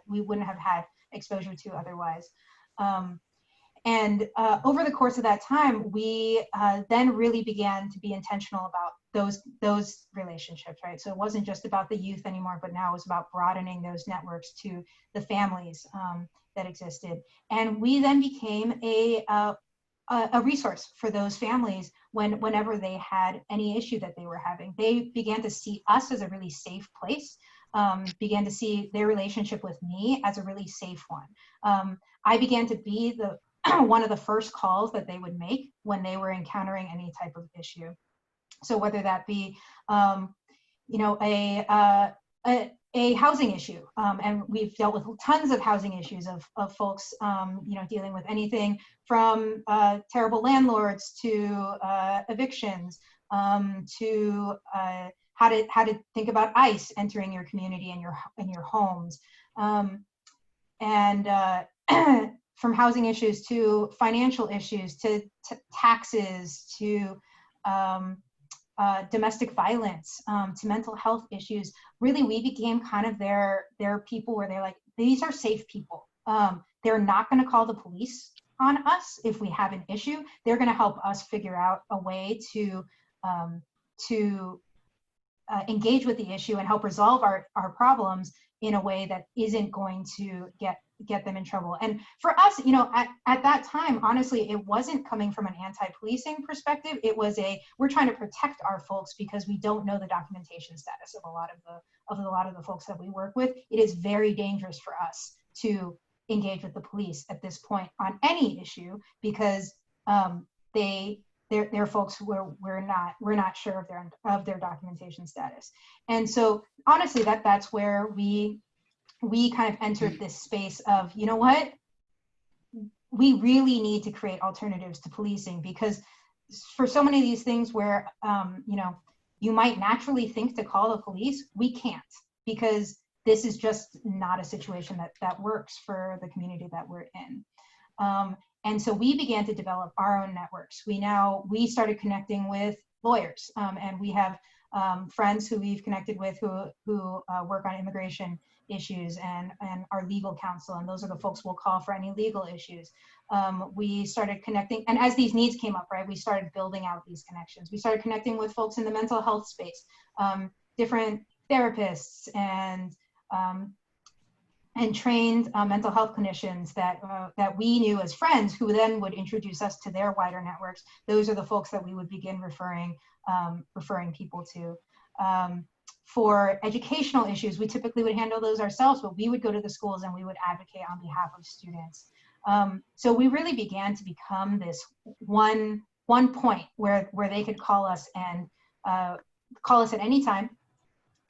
we wouldn't have had exposure to otherwise. And over the course of that time, we then really began to be intentional about those relationships, right? So it wasn't just about the youth anymore, but now it was about broadening those networks to the families that existed. And we then became a resource for those families whenever they had any issue that they were having. They began to see us as a really safe place, began to see their relationship with me as a really safe one. I began to be one of the first calls that they would make when they were encountering any type of issue. So whether that be, a housing issue, and we've dealt with tons of housing issues of folks, dealing with anything from terrible landlords to evictions, to how to think about ICE entering your community and your homes, from housing issues to financial issues to taxes to domestic violence, to mental health issues. Really, we became kind of their people where they're like, these are safe people. They're not going to call the police on us if we have an issue. They're going to help us figure out a way to engage with the issue and help resolve our problems in a way that isn't going to get them in trouble. And for us, at that time, honestly, it wasn't coming from an anti-policing perspective. It was we're trying to protect our folks because we don't know the documentation status of a lot of the folks that we work with. It is very dangerous for us to engage with the police at this point on any issue because they're folks who we're not sure of their documentation status. And so honestly, that's where we kind of entered this space of, you know what, we really need to create alternatives to policing, because for so many of these things where, you might naturally think to call the police, we can't, because this is just not a situation that works for the community that we're in. And so we began to develop our own networks. We started connecting with lawyers, and we have friends who we've connected with who work on immigration issues and our legal counsel, and those are the folks we'll call for any legal issues. We started connecting, and as these needs came up, right, we started building out these connections. We started connecting with folks in the mental health space, different therapists and trained mental health clinicians that we knew as friends, who then would introduce us to their wider networks. Those are the folks that we would begin referring people to. for educational issues, we typically would handle those ourselves, but we would go to the schools and we would advocate on behalf of students. So we really began to become this one point where they could call us and call us at any time,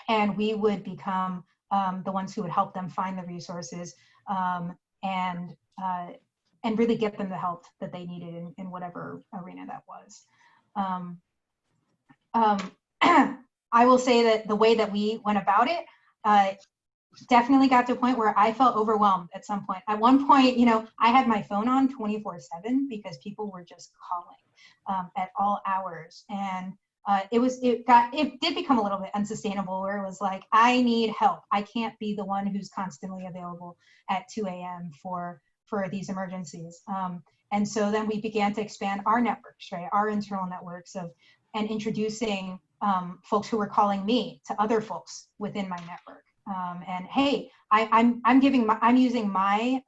and we would become the ones who would help them find the resources and really get them the help that they needed in whatever arena that was. I will say that the way that we went about it definitely got to a point where I felt overwhelmed at some point. At one point, you know, I had my phone on 24/7 because people were just calling at all hours. And it did become a little bit unsustainable, where it was like, I need help. I can't be the one who's constantly available at 2 a.m. for these emergencies. And so then we began to expand our networks, right? Our internal networks and introducing folks who were calling me to other folks within my network. And hey, I'm using my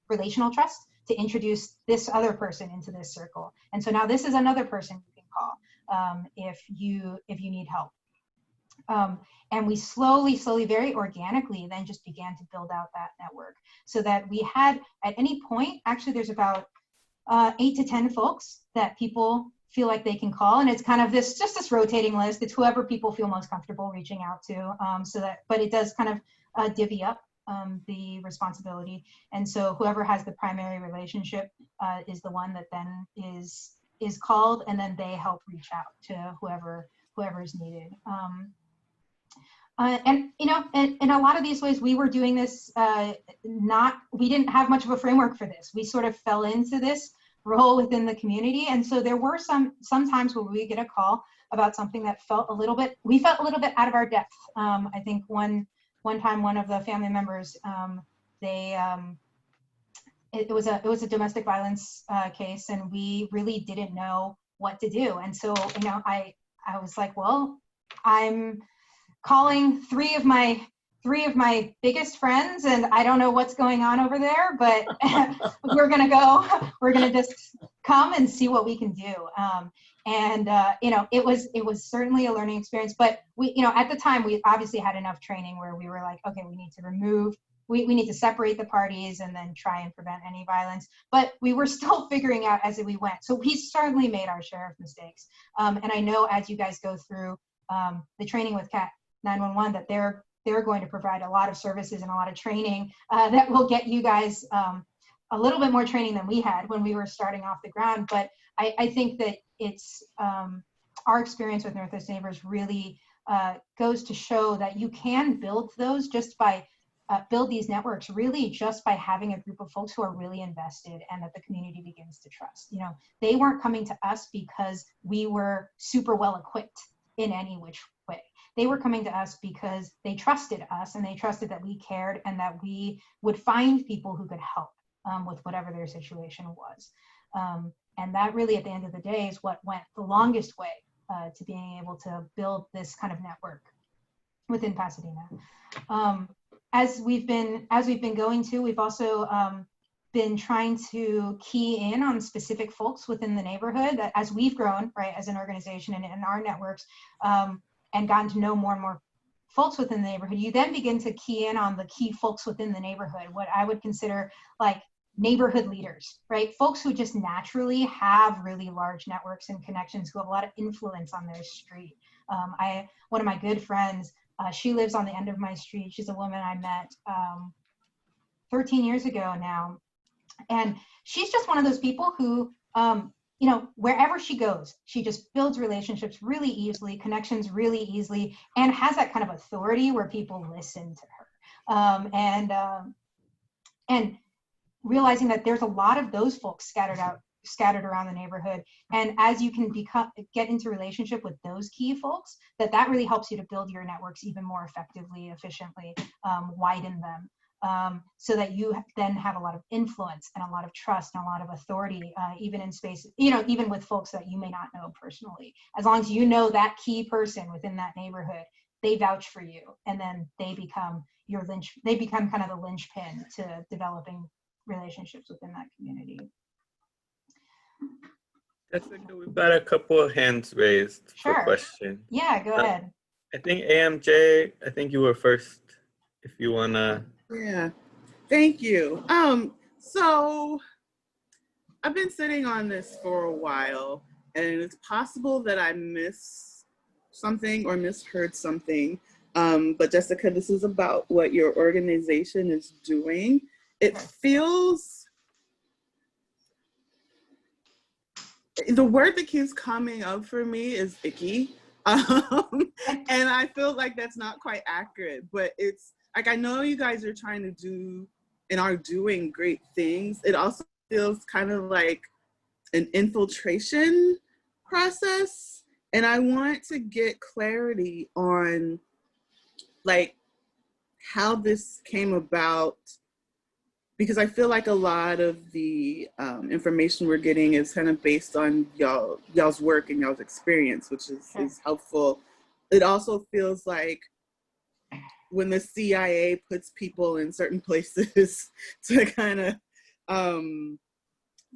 relational trust to introduce this other person into this circle. And so now this is another person you can call if you need help. And we slowly, very organically then just began to build out that network, so that we had at any point, actually there's about 8 to 10 folks that people feel like they can call, and it's kind of this rotating list. It's whoever people feel most comfortable reaching out to, but it does kind of divvy up the responsibility. And so whoever has the primary relationship is the one that then is called, and then they help reach out to whoever is needed. And you know, in a lot of these ways, we were doing this we didn't have much of a framework for this. We sort of fell into this role within the community, and so there were some times where we get a call about something that we felt a little bit out of our depth. I think one time one of the family members, it was a domestic violence case, and we really didn't know what to do. And so, you know, I was like, well, I'm calling three of my biggest friends, and I don't know what's going on over there, but we're gonna just come and see what we can do. You know, it was certainly a learning experience, but we, you know, at the time we obviously had enough training where we were like, okay, we need to separate the parties and then try and prevent any violence. But we were still figuring out as we went. So we certainly made our share of mistakes. And I know as you guys go through the training with CAT-911 that they're going to provide a lot of services and a lot of training that will get you guys a little bit more training than we had when we were starting off the ground. But I think that it's our experience with Northwest Neighbors really goes to show that you can build those just by build these networks really just by having a group of folks who are really invested and that the community begins to trust. You know, they weren't coming to us because we were super well equipped in any which way. They were coming to us because they trusted us, and they trusted that we cared and that we would find people who could help with whatever their situation was. And that really, at the end of the day, is what went the longest way to being able to build this kind of network within Pasadena. As we've been going to, we've also been trying to key in on specific folks within the neighborhood that as we've grown, right, as an organization and in our networks, and gotten to know more and more folks within the neighborhood, you then begin to key in on the key folks within the neighborhood, what I would consider like neighborhood leaders, right? Folks who just naturally have really large networks and connections, who have a lot of influence on their street. One of my good friends, she lives on the end of my street. She's a woman I met 13 years ago now. And she's just one of those people who, you know, wherever she goes, she just builds relationships really easily, connections really easily, and has that kind of authority where people listen to her. And realizing that there's a lot of those folks scattered around the neighborhood. And as you can get into relationship with those key folks, that really helps you to build your networks even more effectively, efficiently, widen them. So that you then have a lot of influence and a lot of trust and a lot of authority, even in space, you know, even with folks that you may not know personally. As long as you know that key person within that neighborhood, they vouch for you, and then they become kind of the linchpin to developing relationships within that community. Jessica, we've got a couple of hands raised for questions. Yeah, go ahead. I think AMJ, I think you were first, if you wanna. Yeah, thank you. So I've been sitting on this for a while, and it's possible that I missed something or misheard something. But Jessica, this is about what your organization is doing. It feels, the word that keeps coming up for me is icky. And I feel like that's not quite accurate, but it's like, I know you guys are trying to do and are doing great things. It also feels kind of like an infiltration process. And I want to get clarity on like how this came about, because I feel like a lot of the information we're getting is kind of based on y'all's work and y'all's experience, which is helpful. It also feels like when the CIA puts people in certain places to kind of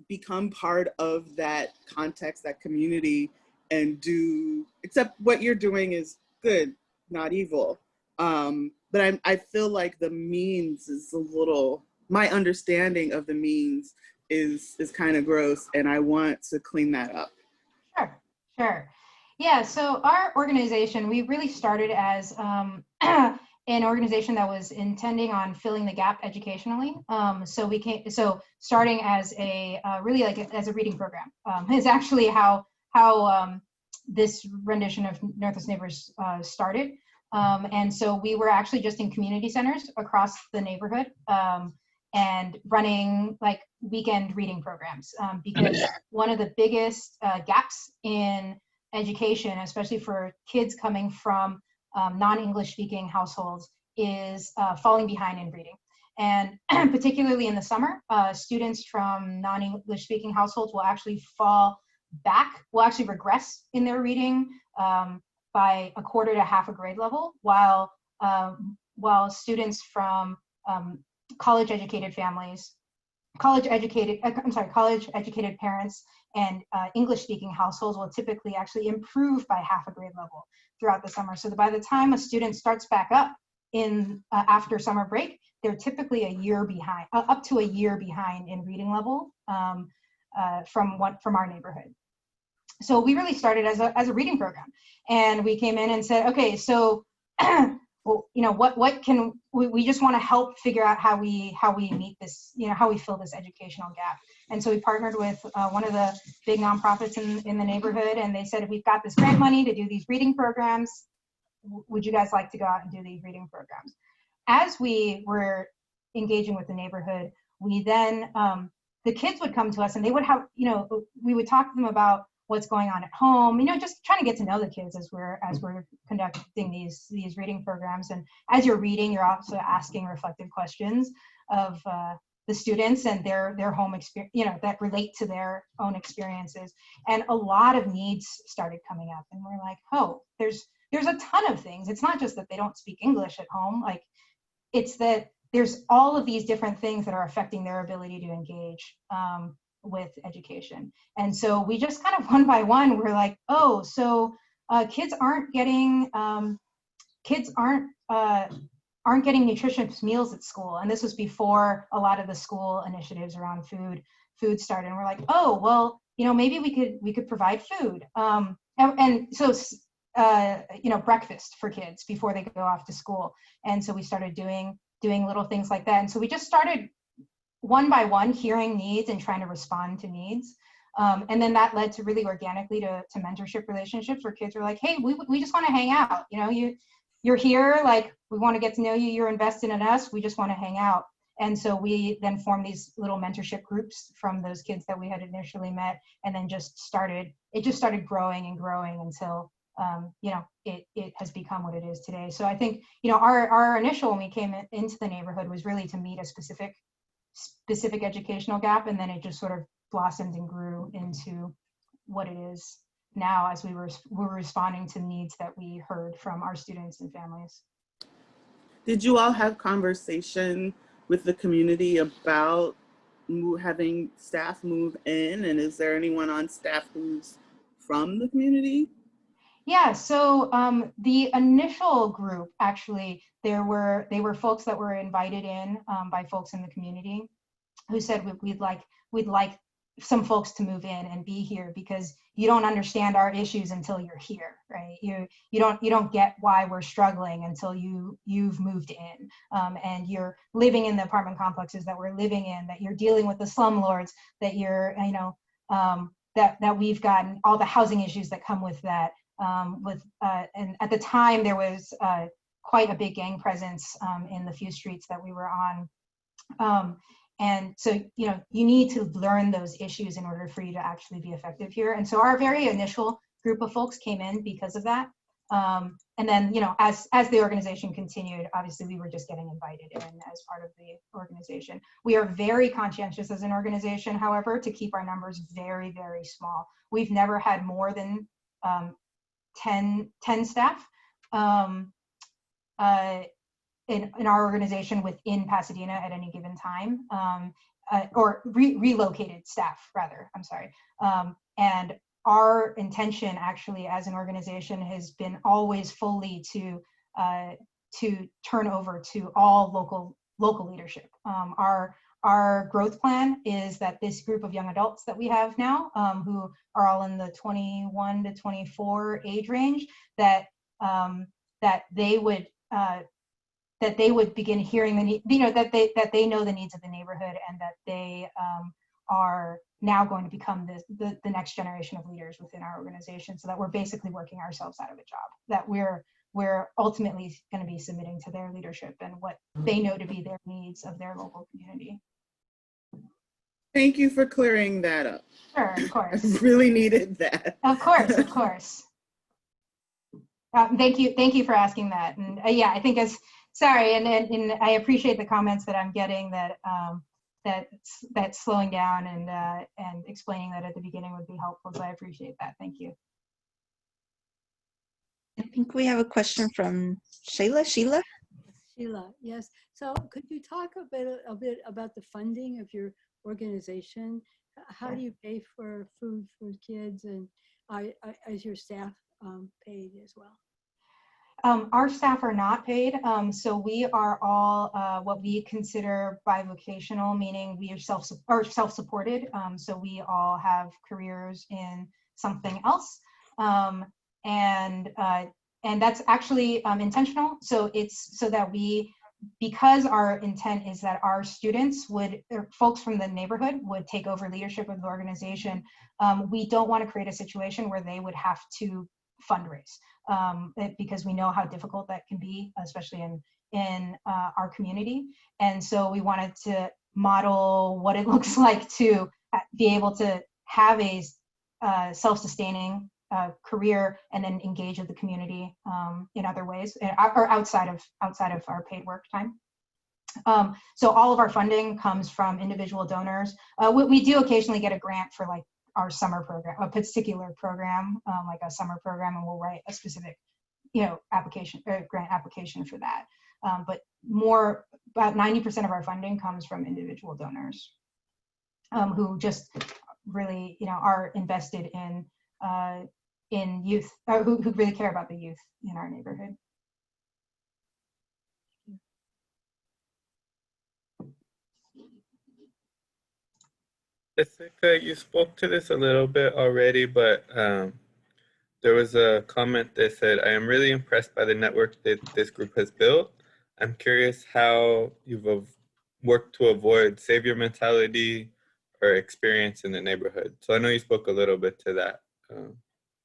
become part of that context, that community, and do, except what you're doing is good, not evil. But I feel like the means is a little, my understanding of the means is kind of gross, and I want to clean that up. Sure. Yeah, so our organization, we really started as an organization that was intending on filling the gap educationally. So starting as a really like as a reading program is actually how this rendition of Northwest Neighbors started. And so we were actually just in community centers across the neighborhood and running like weekend reading programs because one of the biggest gaps in education, especially for kids coming from non-English speaking households, is falling behind in reading. And particularly in the summer, students from non-English speaking households will actually fall back, will actually regress in their reading by a quarter to half a grade level, while students from college educated families, college educated parents and English speaking households will typically actually improve by half a grade level throughout the summer. So that by the time a student starts back up in after summer break, they're typically a year behind, up to a year behind in reading level from our neighborhood. So we really started as a reading program, and we came in and said, okay, so well, you know, what can we just want to help figure out how we meet this, you know, how we fill this educational gap. And so we partnered with one of the big nonprofits in the neighborhood, and they said, we've got this grant money to do these reading programs. Would you guys like to go out and do these reading programs? As we were engaging with the neighborhood, we then, the kids would come to us and they would have, you know, we would talk to them about what's going on at home, you know, just trying to get to know the kids as we're conducting these reading programs. And as you're reading, you're also asking reflective questions of the students and their home experience, you know, that relate to their own experiences. And a lot of needs started coming up, and we're like, oh, there's a ton of things. It's not just that they don't speak English at home, like it's that there's all of these different things that are affecting their ability to engage with education. And so we just kind of one by one, we're like, oh, so kids aren't getting nutritious meals at school. And this was before a lot of the school initiatives around food started. And we're like, oh, well, you know, maybe we could provide food. And so you know, breakfast for kids before they go off to school. And so we started doing little things like that. And so we just started one by one hearing needs and trying to respond to needs. And then that led to really organically to mentorship relationships where kids were like, hey, we just want to hang out. You know, you're here, like we want to get to know you, you're invested in us, we just want to hang out. And so we then formed these little mentorship groups from those kids that we had initially met, and then it just started growing and growing until you know, it has become what it is today. So I think, you know, our initial, when we came into the neighborhood, was really to meet a specific educational gap, and then it just sort of blossomed and grew into what it is now as we were responding to needs that we heard from our students and families. Did you all have conversation with the community about having staff move in, and is there anyone on staff who's from the community? Yeah, so the initial group, actually, they were folks that were invited in by folks in the community who said we'd like some folks to move in and be here because you don't understand our issues until you're here, right? You don't get why we're struggling until you've moved in, and you're living in the apartment complexes that we're living in, that you're dealing with the slumlords, that you're that we've gotten all the housing issues that come with that. And at the time there was quite a big gang presence in the few streets that we were on. And so, you need to learn those issues in order for you to actually be effective here. And so our very initial group of folks came in because of that. And then, as the organization continued, obviously we were just getting invited in as part of the organization. We are very conscientious as an organization, however, to keep our numbers very, very small. We've never had more than 10 staff in our organization within Pasadena at any given time, or relocated staff, rather, I'm sorry. And our intention actually as an organization has been always fully to turn over to all local leadership. Our growth plan is that this group of young adults that we have now, who are all in the 21 to 24 age range, that they would begin hearing the need, that they know the needs of the neighborhood, and that they are now going to become the next generation of leaders within our organization, so that we're basically working ourselves out of a job, that we're ultimately going to be submitting to their leadership and what they know to be their needs of their local community. Thank you for clearing that up. Sure, of course. I really needed that. Of course. Thank you for asking that. And yeah, I think sorry, and I appreciate the comments that I'm getting that that's slowing down and explaining that at the beginning would be helpful. So I appreciate that. Thank you. I think we have a question from Sheila. Sheila, yes. So could you talk a bit about the funding of your organization? How do you pay for food for kids, and is your staff paid as well? Our staff are not paid, so we are all what we consider bivocational, meaning we are self-supported. So we all have careers in something else, and that's actually intentional. So it's so that because our intent is that our students or folks from the neighborhood would take over leadership of the organization. We don't want to create a situation where they would have to fundraise, because we know how difficult that can be, especially in our community. And so we wanted to model what it looks like to be able to have a self-sustaining career and then engage with the community in other ways, or outside of our paid work time. So all of our funding comes from individual donors. We do occasionally get a grant for like our summer program, a particular program, like a summer program, and we'll write a specific, application or grant application for that. But about 90% of our funding comes from individual donors, who just really, are invested in youth, or who really care about the youth in our neighborhood. Jessica, you spoke to this a little bit already, but there was a comment that said, I am really impressed by the network that this group has built. I'm curious how you've worked to avoid savior mentality or experience in the neighborhood. So I know you spoke a little bit to that.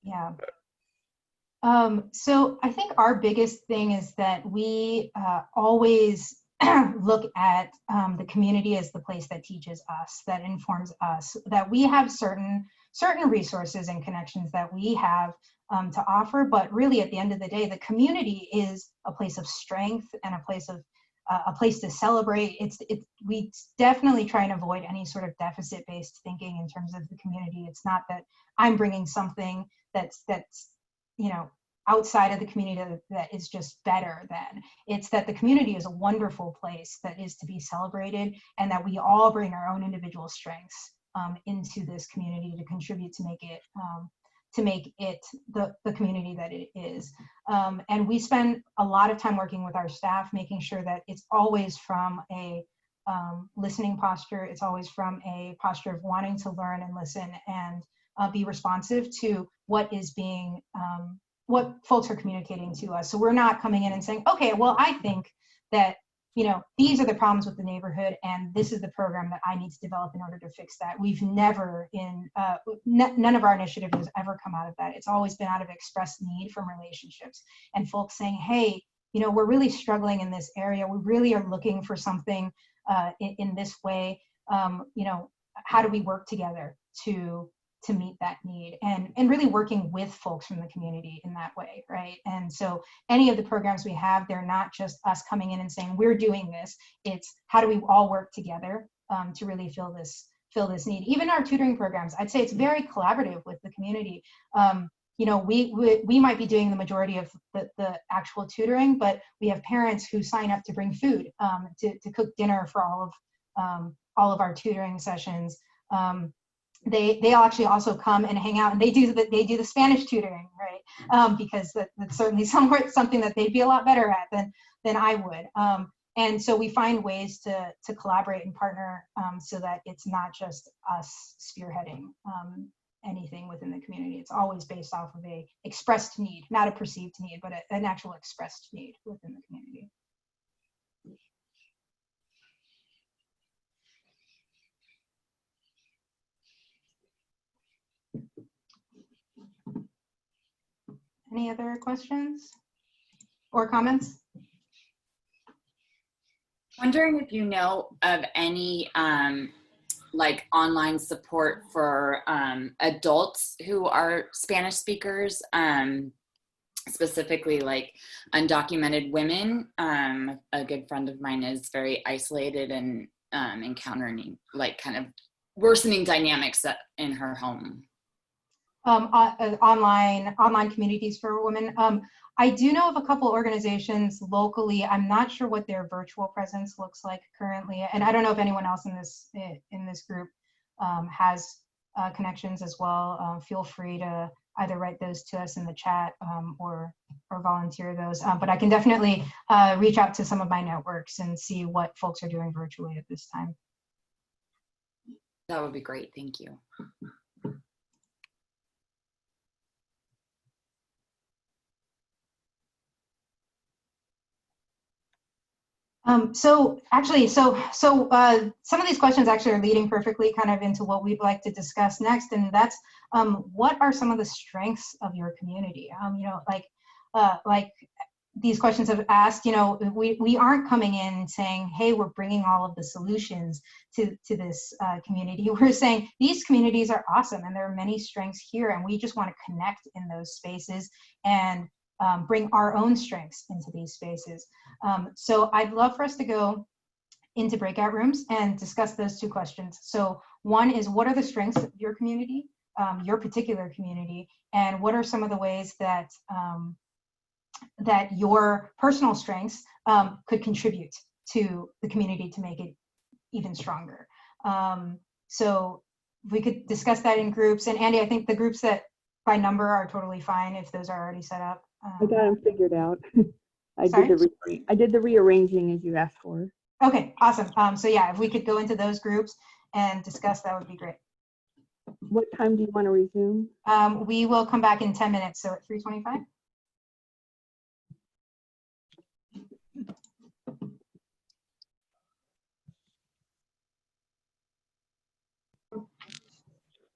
Yeah. So I think our biggest thing is that we always look at the community as the place that teaches us, that informs us, that we have certain resources and connections that we have to offer, but really at the end of the day, the community is a place of strength and a place to celebrate. We definitely try and avoid any sort of deficit-based thinking in terms of the community. It's not that I'm bringing something that's outside of the community that is just better than. It's that the community is a wonderful place that is to be celebrated, and that we all bring our own individual strengths into this community to contribute to make it make it the community that it is. And we spend a lot of time working with our staff, making sure that it's always from a listening posture. It's always from a posture of wanting to learn and listen and be responsive to what is being, what folks are communicating to us. So we're not coming in and saying, okay, well, I think that, you know, these are the problems with the neighborhood and this is the program that I need to develop in order to fix that. We've never none of our initiatives has ever come out of that. It's always been out of expressed need from relationships and folks saying, hey, you know, we're really struggling in this area. We really are looking for something in this way. You know, how do we work together to meet that need, and really working with folks from the community in that way, right? And so any of the programs we have, they're not just us coming in and saying we're doing this. It's how do we all work together to really fill this need. Even our tutoring programs, I'd say it's very collaborative with the community. You know, we might be doing the majority of the actual tutoring, but we have parents who sign up to bring food to cook dinner for all of our tutoring sessions. They actually also come and hang out, and they do the Spanish tutoring, right? Because that's certainly something that they'd be a lot better at than I would. And so we find ways to collaborate and partner so that it's not just us spearheading anything within the community. It's always based off of a expressed need, not a perceived need, but an actual expressed need within the community. Any other questions or comments? Wondering if you know of any like online support for adults who are Spanish speakers, specifically like undocumented women. A good friend of mine is very isolated and encountering like kind of worsening dynamics in her home. Online communities for women. I do know of a couple organizations locally. I'm not sure what their virtual presence looks like currently, and I don't know if anyone else in this group has connections as well. Feel free to either write those to us in the chat or volunteer those. But I can definitely reach out to some of my networks and see what folks are doing virtually at this time. That would be great. Thank you. So some of these questions actually are leading perfectly kind of into what we'd like to discuss next, and that's what are some of the strengths of your community? You know, like these questions have asked, you know, we aren't coming in saying, hey, we're bringing all of the solutions to this community. We're saying these communities are awesome and there are many strengths here, and we just want to connect in those spaces and bring our own strengths into these spaces. So I'd love for us to go into breakout rooms and discuss those two questions. So one is, what are the strengths of your community, your particular community, and what are some of the ways that that your personal strengths could contribute to the community to make it even stronger. So we could discuss that in groups. And Andy, I think the groups that by number are totally fine if those are already set up. I got them figured out. I Sorry? did the rearranging as you asked for. Okay, awesome. So yeah, if we could go into those groups and discuss, that would be great. What time do you want to resume? We will come back in 10 minutes, so at 3:25.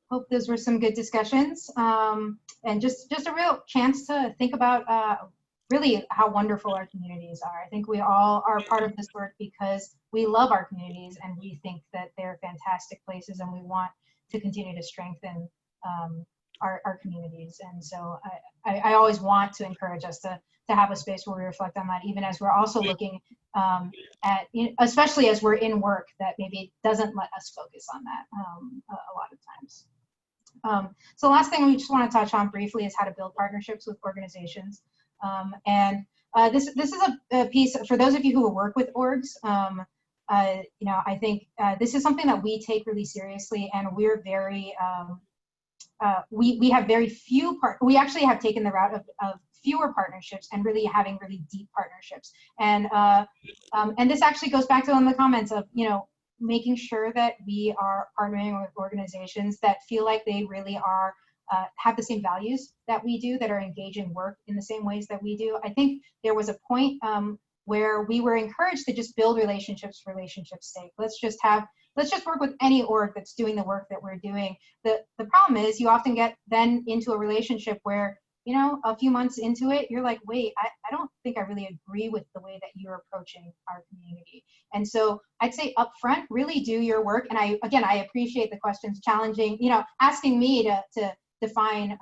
Hope those were some good discussions, and just a real chance to think about really how wonderful our communities are. I think we all are part of this work because we love our communities and we think that they're fantastic places, and we want to continue to strengthen our communities. And so I always want to encourage us to have a space where we reflect on that, even as we're also looking at, especially as we're in work that maybe doesn't let us focus on that a lot of times. So the last thing we just want to touch on briefly is how to build partnerships with organizations. This is a piece for those of you who work with orgs. You know, I think this is something that we take really seriously, and we're very we have very few we actually have taken the route of fewer partnerships and really having really deep partnerships. And this actually goes back to one of the comments of, you know, making sure that we are partnering with organizations that feel like they really are have the same values that we do, that are engaged in work in the same ways that we do. I think there was a point where we were encouraged to just build relationships for relationships' sake. Let's just work with any org that's doing the work that we're doing. The problem is you often get then into a relationship where, you know, a few months into it, you're like, wait, I don't think I really agree with the way that you're approaching our community. And so I'd say upfront, really do your work. And I appreciate the questions challenging, you know, asking me to define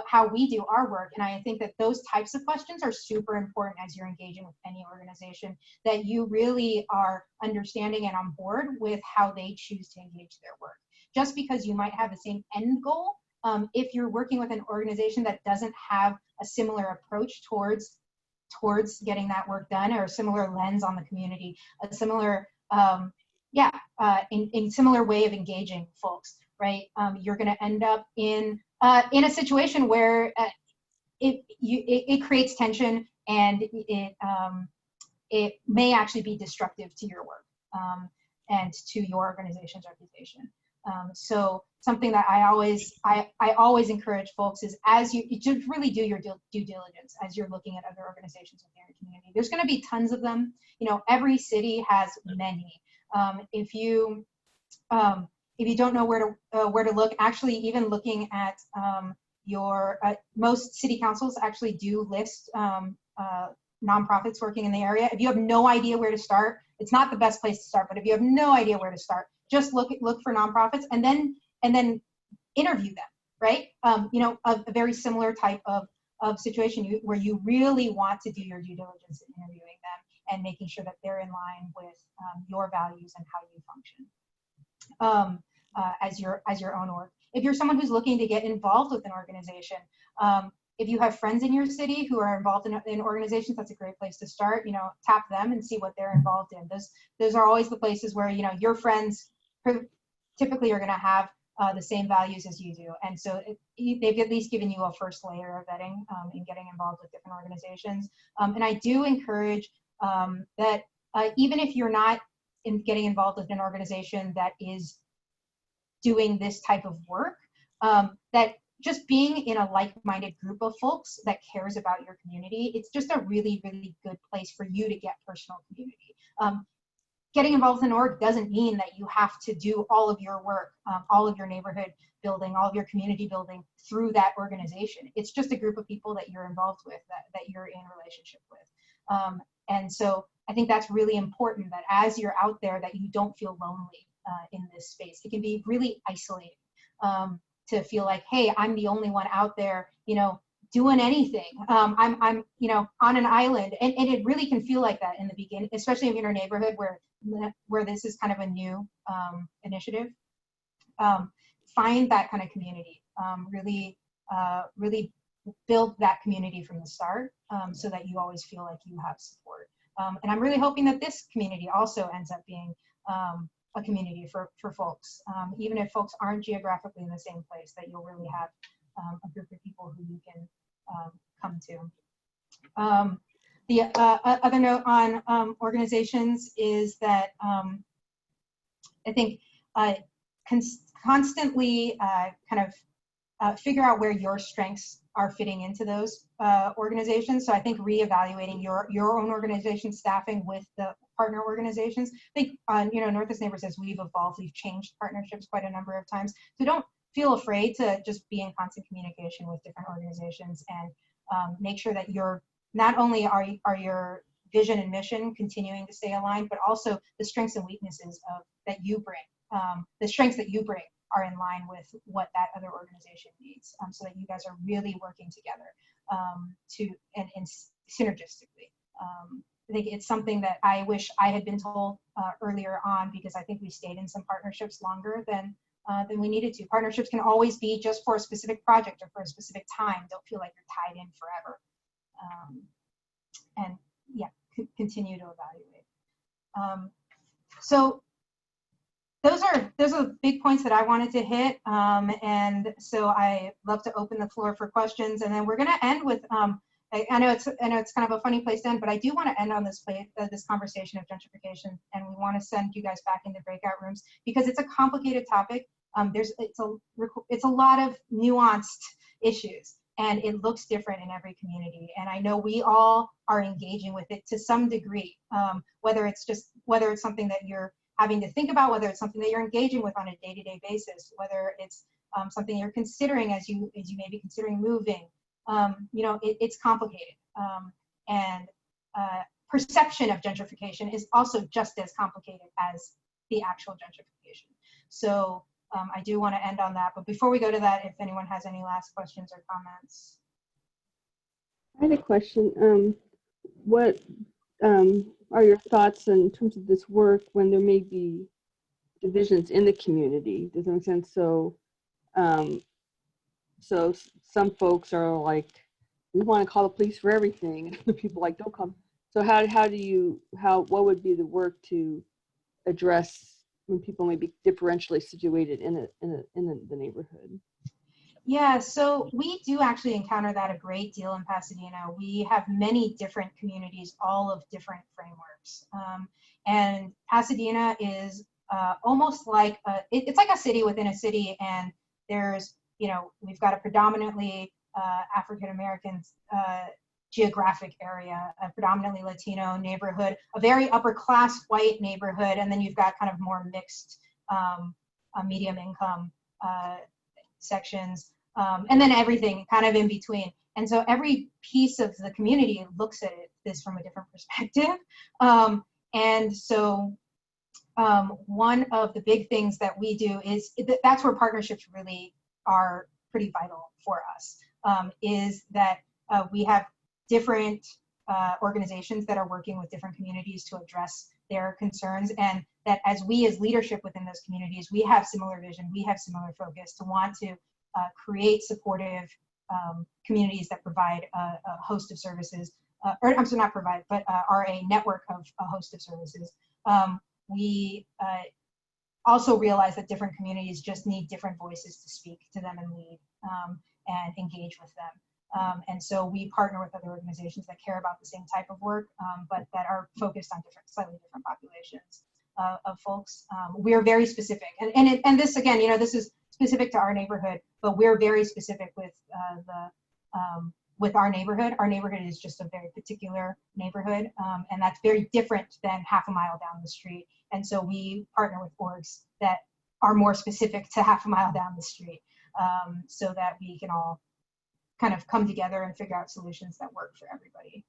how we do our work. And I think that those types of questions are super important as you're engaging with any organization, that you really are understanding and on board with how they choose to engage their work. Just because you might have the same end goal, if you're working with an organization that doesn't have a similar approach towards getting that work done, or a similar lens on the community, a similar in similar way of engaging folks, right? You're going to end up in a situation where it creates tension, and it may actually be destructive to your work and to your organization's reputation. So something that I always encourage folks is, as you just really do your due diligence as you're looking at other organizations within your community. There's going to be tons of them. You know, every city has many. If you don't know where to look, actually, even looking at most city councils actually do list nonprofits working in the area. If you have no idea where to start, it's not the best place to start, but if you have no idea where to start, just look for nonprofits and then interview them, right? You know, a very similar type of situation where you really want to do your due diligence in interviewing them and making sure that they're in line with your values and how you function as your own org. If you're someone who's looking to get involved with an organization, if you have friends in your city who are involved in organizations, that's a great place to start. You know, tap them and see what they're involved in. Those are always the places where, you know, your friends typically are going to have the same values as you do. And so they've at least given you a first layer of vetting in getting involved with different organizations. And I do encourage that even if you're not getting involved with an organization that is doing this type of work, that just being in a like-minded group of folks that cares about your community, it's just a really, really good place for you to get personal community. Getting involved in an org doesn't mean that you have to do all of your work, all of your neighborhood building, all of your community building through that organization. It's just a group of people that you're involved with, that you're in relationship with. And so I think that's really important, that as you're out there, that you don't feel lonely in this space. It can be really isolating to feel like, hey, I'm the only one out there, you know, doing anything. I'm you know, on an island, and it really can feel like that in the beginning, especially if you're in a neighborhood where this is kind of a new initiative. Find that kind of community. Really build that community from the start, so that you always feel like you have support. And I'm really hoping that this community also ends up being a community for folks, even if folks aren't geographically in the same place, that you'll really have a group of people who you can come to. The other note on organizations is that I think constantly kind of figure out where your strengths are fitting into those organizations. So I think reevaluating your own organization staffing with the partner organizations. I think you know, Northwest Neighbors, as we've evolved, we've changed partnerships quite a number of times. So don't feel afraid to just be in constant communication with different organizations, and make sure that you're not only are your vision and mission continuing to stay aligned, but also the strengths and weaknesses that you bring. The strengths that you bring are in line with what that other organization needs, so that you guys are really working together and synergistically. I think it's something that I wish I had been told earlier on, because I think we stayed in some partnerships longer than we needed to. Partnerships can always be just for a specific project or for a specific time. Don't feel like you're tied in forever. And yeah, continue to evaluate. So those are big points that I wanted to hit. And so I love to open the floor for questions. And then we're going to end with, I know it's kind of a funny place to end, but I do want to end on this this conversation of gentrification, and we want to send you guys back into breakout rooms because it's a complicated topic. It's a lot of nuanced issues, and it looks different in every community. And I know we all are engaging with it to some degree, whether it's something that you're having to think about, whether it's something that you're engaging with on a day-to-day basis, whether it's something you're considering as you may be considering moving. It's complicated. And perception of gentrification is also just as complicated as the actual gentrification. So I do want to end on that. But before we go to that, if anyone has any last questions or comments. I had a question. What are your thoughts in terms of this work when there may be divisions in the community? Does that make sense? So, so some folks are like, we want to call the police for everything, and other people like, don't come. So what would be the work to address when people may be differentially situated in the neighborhood? Yeah, so we do actually encounter that a great deal in Pasadena. We have many different communities, all of different frameworks. And Pasadena is almost like, it's like a city within a city, and there's, we've got a predominantly African-American geographic area, a predominantly Latino neighborhood, a very upper class white neighborhood, and then you've got kind of more mixed medium income sections, and then everything kind of in between. And so every piece of the community looks at this from a different perspective. And so one of the big things that we do is, that's where partnerships really are pretty vital for us, is that we have different organizations that are working with different communities to address their concerns, and that as leadership within those communities, we have similar vision, we have similar focus to want to create supportive communities that provide a host of services, or I'm sorry, not provide, but are a network of a host of services. We also realize that different communities just need different voices to speak to them and lead and engage with them. And so we partner with other organizations that care about the same type of work, but that are focused on slightly different populations of folks. We are very specific, and this again, this is specific to our neighborhood, but we're very specific with with our neighborhood. Our neighborhood is just a very particular neighborhood, and that's very different than half a mile down the street. And so we partner with orgs that are more specific to half a mile down the street, so that we can all kind of come together and figure out solutions that work for everybody.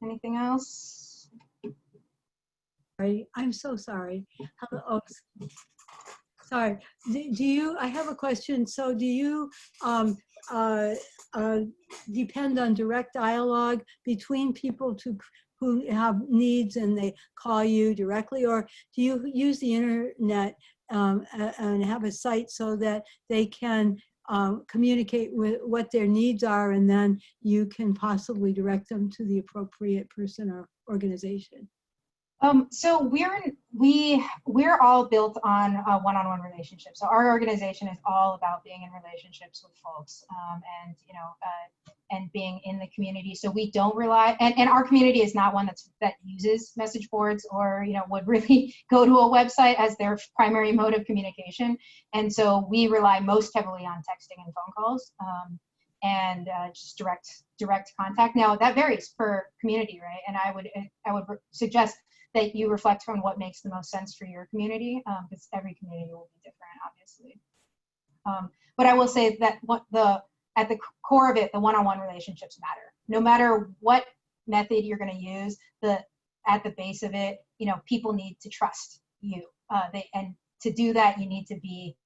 Anything else? I'm so sorry. Hello. Oh, sorry. Do you, I have a question. So do you depend on direct dialogue between people who have needs and they call you directly, or do you use the internet and have a site so that they can communicate with what their needs are, and then you can possibly direct them to the appropriate person or organization? So we're all built on a one-on-one relationship. So our organization is all about being in relationships with folks, and being in the community. So we don't rely, and our community is not one that uses message boards or would really go to a website as their primary mode of communication. And so we rely most heavily on texting and phone calls, and just direct contact. Now that varies per community, right? And I would suggest that you reflect on what makes the most sense for your community, because every community will be different, obviously. But I will say that at the core of it, the one-on-one relationships matter. No matter what method you're going to use, at the base of it, people need to trust you. And to do that, you need to be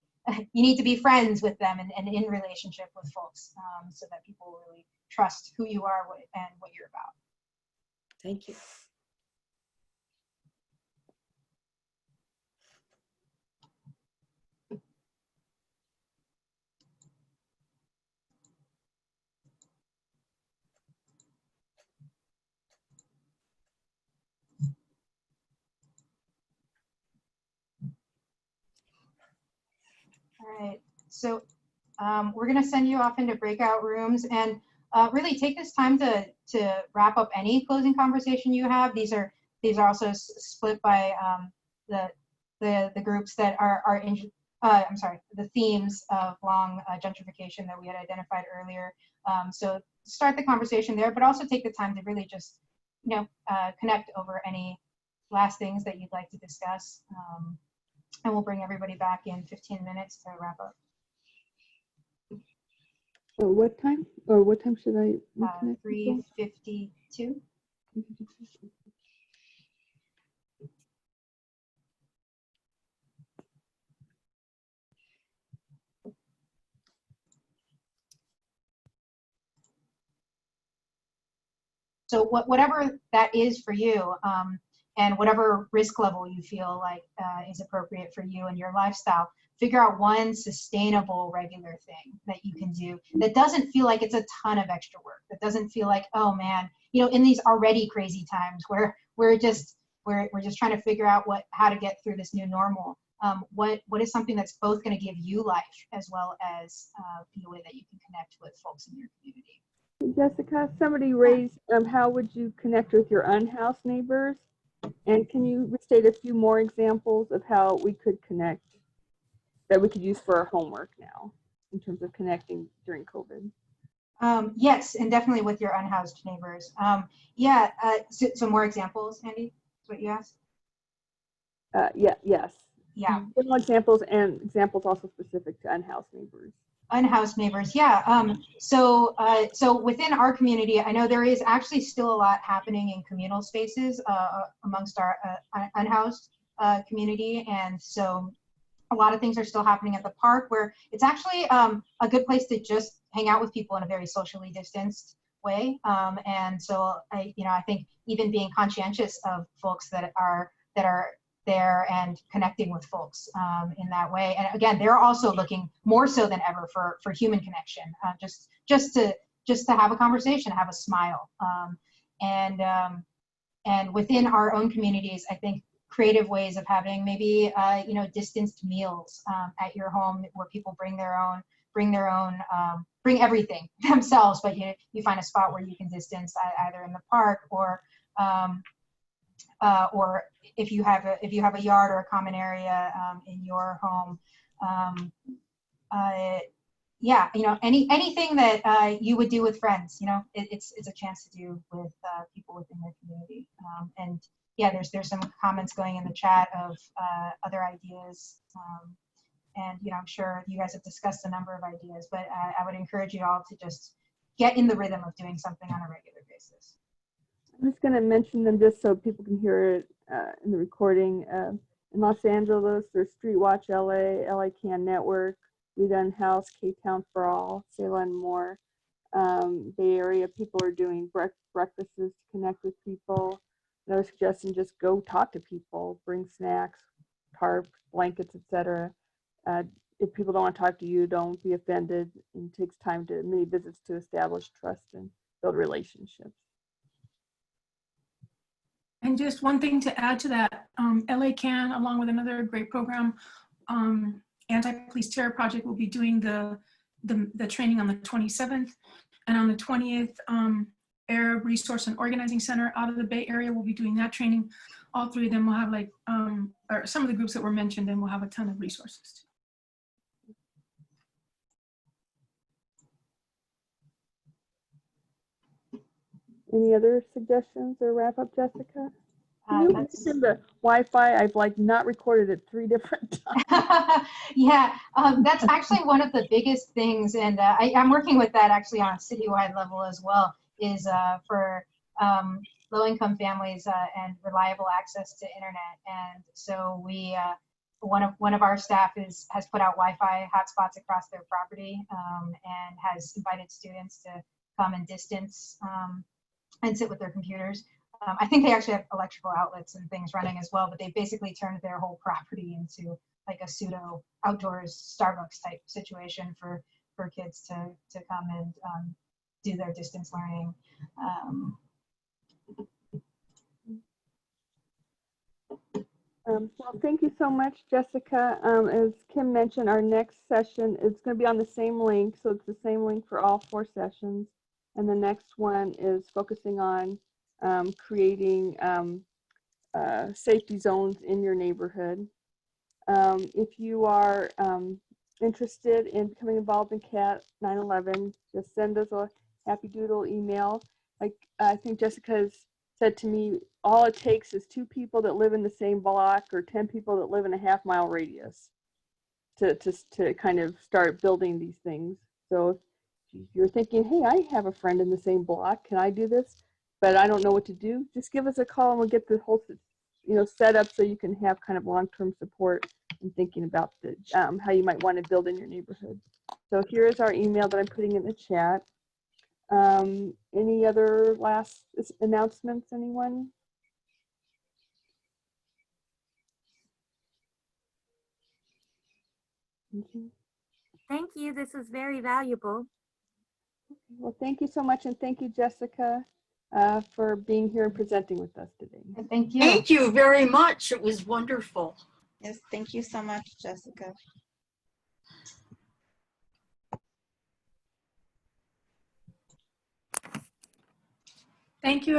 friends with them and in relationship with folks, so that people really trust who you are and what you're about. Thank you. All right, so we're gonna send you off into breakout rooms and really take this time to wrap up any closing conversation you have. These are also split by the groups that are in, I'm sorry, the themes of long gentrification that we had identified earlier. So start the conversation there, but also take the time to really just, connect over any last things that you'd like to discuss. And we'll bring everybody back in 15 minutes to wrap up. What time? Or what time should I reconnect? 3:52. So whatever that is for you, and whatever risk level you feel like is appropriate for you and your lifestyle, figure out one sustainable regular thing that you can do that doesn't feel like it's a ton of extra work, that doesn't feel like, oh man, in these already crazy times where we're just trying to figure out how to get through this new normal. What is something that's both going to give you life as well as be a way that you can connect with folks in your community? Jessica, somebody raised, how would you connect with your unhoused neighbors? And can you state a few more examples of how we could connect, that we could use for our homework now in terms of connecting during COVID? Yes, and definitely with your unhoused neighbors. So more examples, Andy, is what you asked? Yes. Yeah. General examples and examples also specific to unhoused neighbors. Unhoused neighbors, yeah. So within our community, I know there is actually still a lot happening in communal spaces amongst our unhoused community, and so a lot of things are still happening at the park, where it's actually a good place to just hang out with people in a very socially distanced way. And so I think even being conscientious of folks that are there and connecting with folks in that way. And again, they're also looking more so than ever for human connection, just to have a conversation, have a smile. And within our own communities, I think creative ways of having maybe distanced meals at your home, where people bring everything themselves, but you find a spot where you can distance, either in the park or if you have a yard or a common area in your home. Anything that you would do with friends, it's a chance to do with people within your community. And yeah, there's some comments going in the chat of other ideas. And I'm sure you guys have discussed a number of ideas, but I would encourage you all to just get in the rhythm of doing something on a regular basis. I'm just going to mention them just so people can hear it in the recording. In Los Angeles, there's Street Watch LA, LA Can Network, We Done House, K-Town for All, Sayla and more. Bay Area, people are doing breakfasts to connect with people. Another suggestion, just go talk to people, bring snacks, tarps, blankets, etc. If people don't want to talk to you, don't be offended. It takes time to many visits to establish trust and build relationships. And just one thing to add to that, LA Can, along with another great program, Anti-Police Terror Project, will be doing the training on the 27th. And on the 20th, Arab Resource and Organizing Center out of the Bay Area will be doing that training. All three of them will have or some of the groups that were mentioned, and we'll have a ton of resources too. Any other suggestions or wrap up, Jessica? Can you mention the Wi-Fi? I've not recorded it 3 different times. Yeah, that's actually one of the biggest things, and I'm working with that actually on a citywide level as well, is for low-income families and reliable access to internet. And so we, one of our staff has put out Wi-Fi hotspots across their property and has invited students to come and distance and sit with their computers. I think they actually have electrical outlets and things running as well, but they basically turned their whole property into like a pseudo outdoors Starbucks type situation for kids to come and do their distance learning. Well, thank you so much, Jessica. As Kim mentioned, our next session is going to be on the same link. So it's the same link for all 4 sessions. And the next one is focusing on creating safety zones in your neighborhood. If you are interested in becoming involved in CAT-911, just send us a happy doodle email. Like I think Jessica's said to me, all it takes is 2 people that live in the same block or 10 people that live in a half-mile radius to kind of start building these things. So if you're thinking, hey, I have a friend in the same block, can I do this? But I don't know what to do, just give us a call and we'll get the whole set up so you can have kind of long-term support in thinking about the, how you might want to build in your neighborhood. So here is our email that I'm putting in the chat. Any other last announcements, anyone? Thank you. This was very valuable. Well, thank you so much. And thank you, Jessica, for being here and presenting with us today. Thank you. Thank you very much. It was wonderful. Yes, thank you so much, Jessica. Thank you.